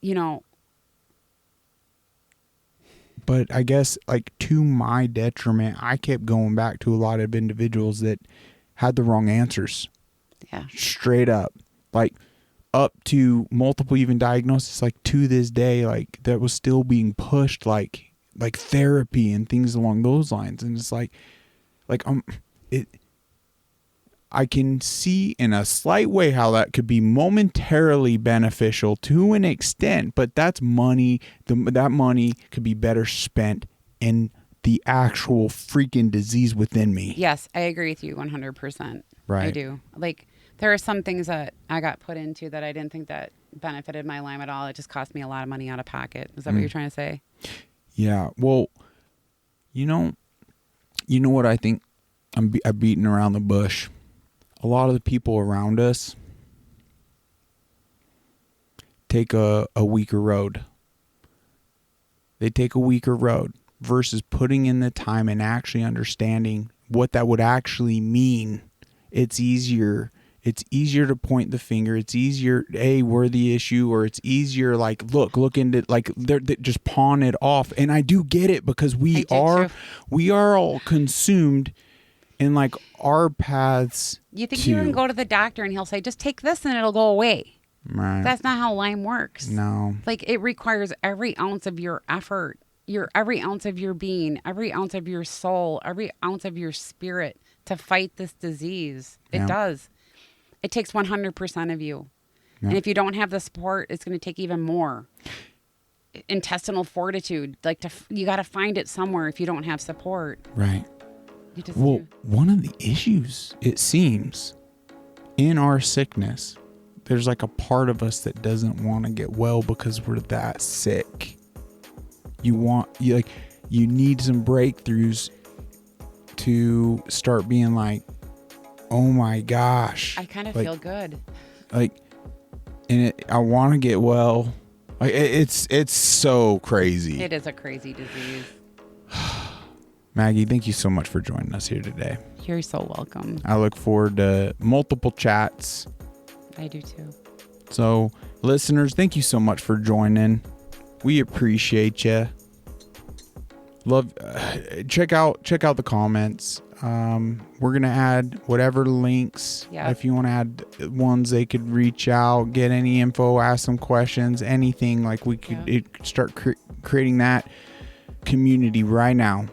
you know.
But I guess, like, to my detriment, I kept going back to a lot of individuals that had the wrong answers.
Yeah.
Straight up. Like, up to multiple even diagnoses, like, to this day, like, that was still being pushed, like therapy and things along those lines. And it's like I can see in a slight way how that could be momentarily beneficial to an extent, but that's money. That money could be better spent in the actual freaking disease within me.
Yes, I agree with you 100%.
Right.
I do. Like, there are some things that I got put into that I didn't think that benefited my Lyme at all. It just cost me a lot of money out of pocket. Is that what you're trying to say?
Yeah. Well, you know what I think? I'm beating around the bush. A lot of the people around us take a weaker road. They take a weaker road versus putting in the time and actually understanding what that would actually mean. It's easier to point the finger. It's easier, we're the issue, or it's easier, like, look into, like, they just pawn it off. And I do get it, because we are all consumed in, like, our paths.
You think you can go to the doctor and he'll say, just take this and it'll go away.
Right.
That's not how Lyme works.
No.
Like, it requires every ounce of your effort, every ounce of your being, every ounce of your soul, every ounce of your spirit to fight this disease. It does. It takes 100% of you. Yeah. And if you don't have the support, it's going to take even more. Intestinal fortitude. Like, you got to find it somewhere if you don't have support.
Right. One of the issues, it seems, in our sickness, there's like a part of us that doesn't want to get well because we're that sick. You need some breakthroughs to start being like, oh my gosh.
I kind of feel good.
Like, and I want to get well. Like, it's so crazy.
It is a crazy disease.
Maggie, thank you so much for joining us here today.
You're so welcome.
I look forward to multiple chats.
I do too.
So, listeners, thank you so much for joining. We appreciate you. Love. Check out the comments. We're going to add whatever links.
Yep.
If you want to add ones, they could reach out, get any info, ask some questions, anything. Like we could start creating that community right now.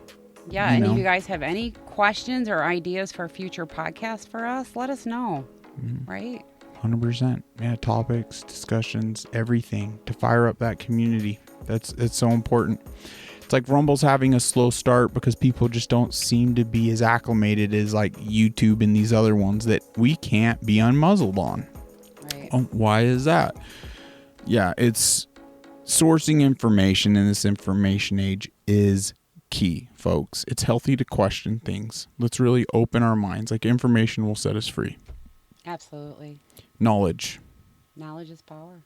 Yeah, and if you guys have any questions or ideas for future podcasts for us, let us know. Right?
100%. Yeah, topics, discussions, everything to fire up that community. It's so important. It's like Rumble's having a slow start because people just don't seem to be as acclimated as like YouTube and these other ones that we can't be unmuzzled on.
Right.
Why is that? Yeah, it's sourcing information in this information age is key, folks. It's healthy to question things. Let's really open our minds. Like information will set us free.
Absolutely.
Knowledge.
Knowledge is power.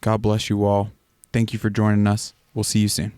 God bless you all. Thank you for joining us. We'll see you soon.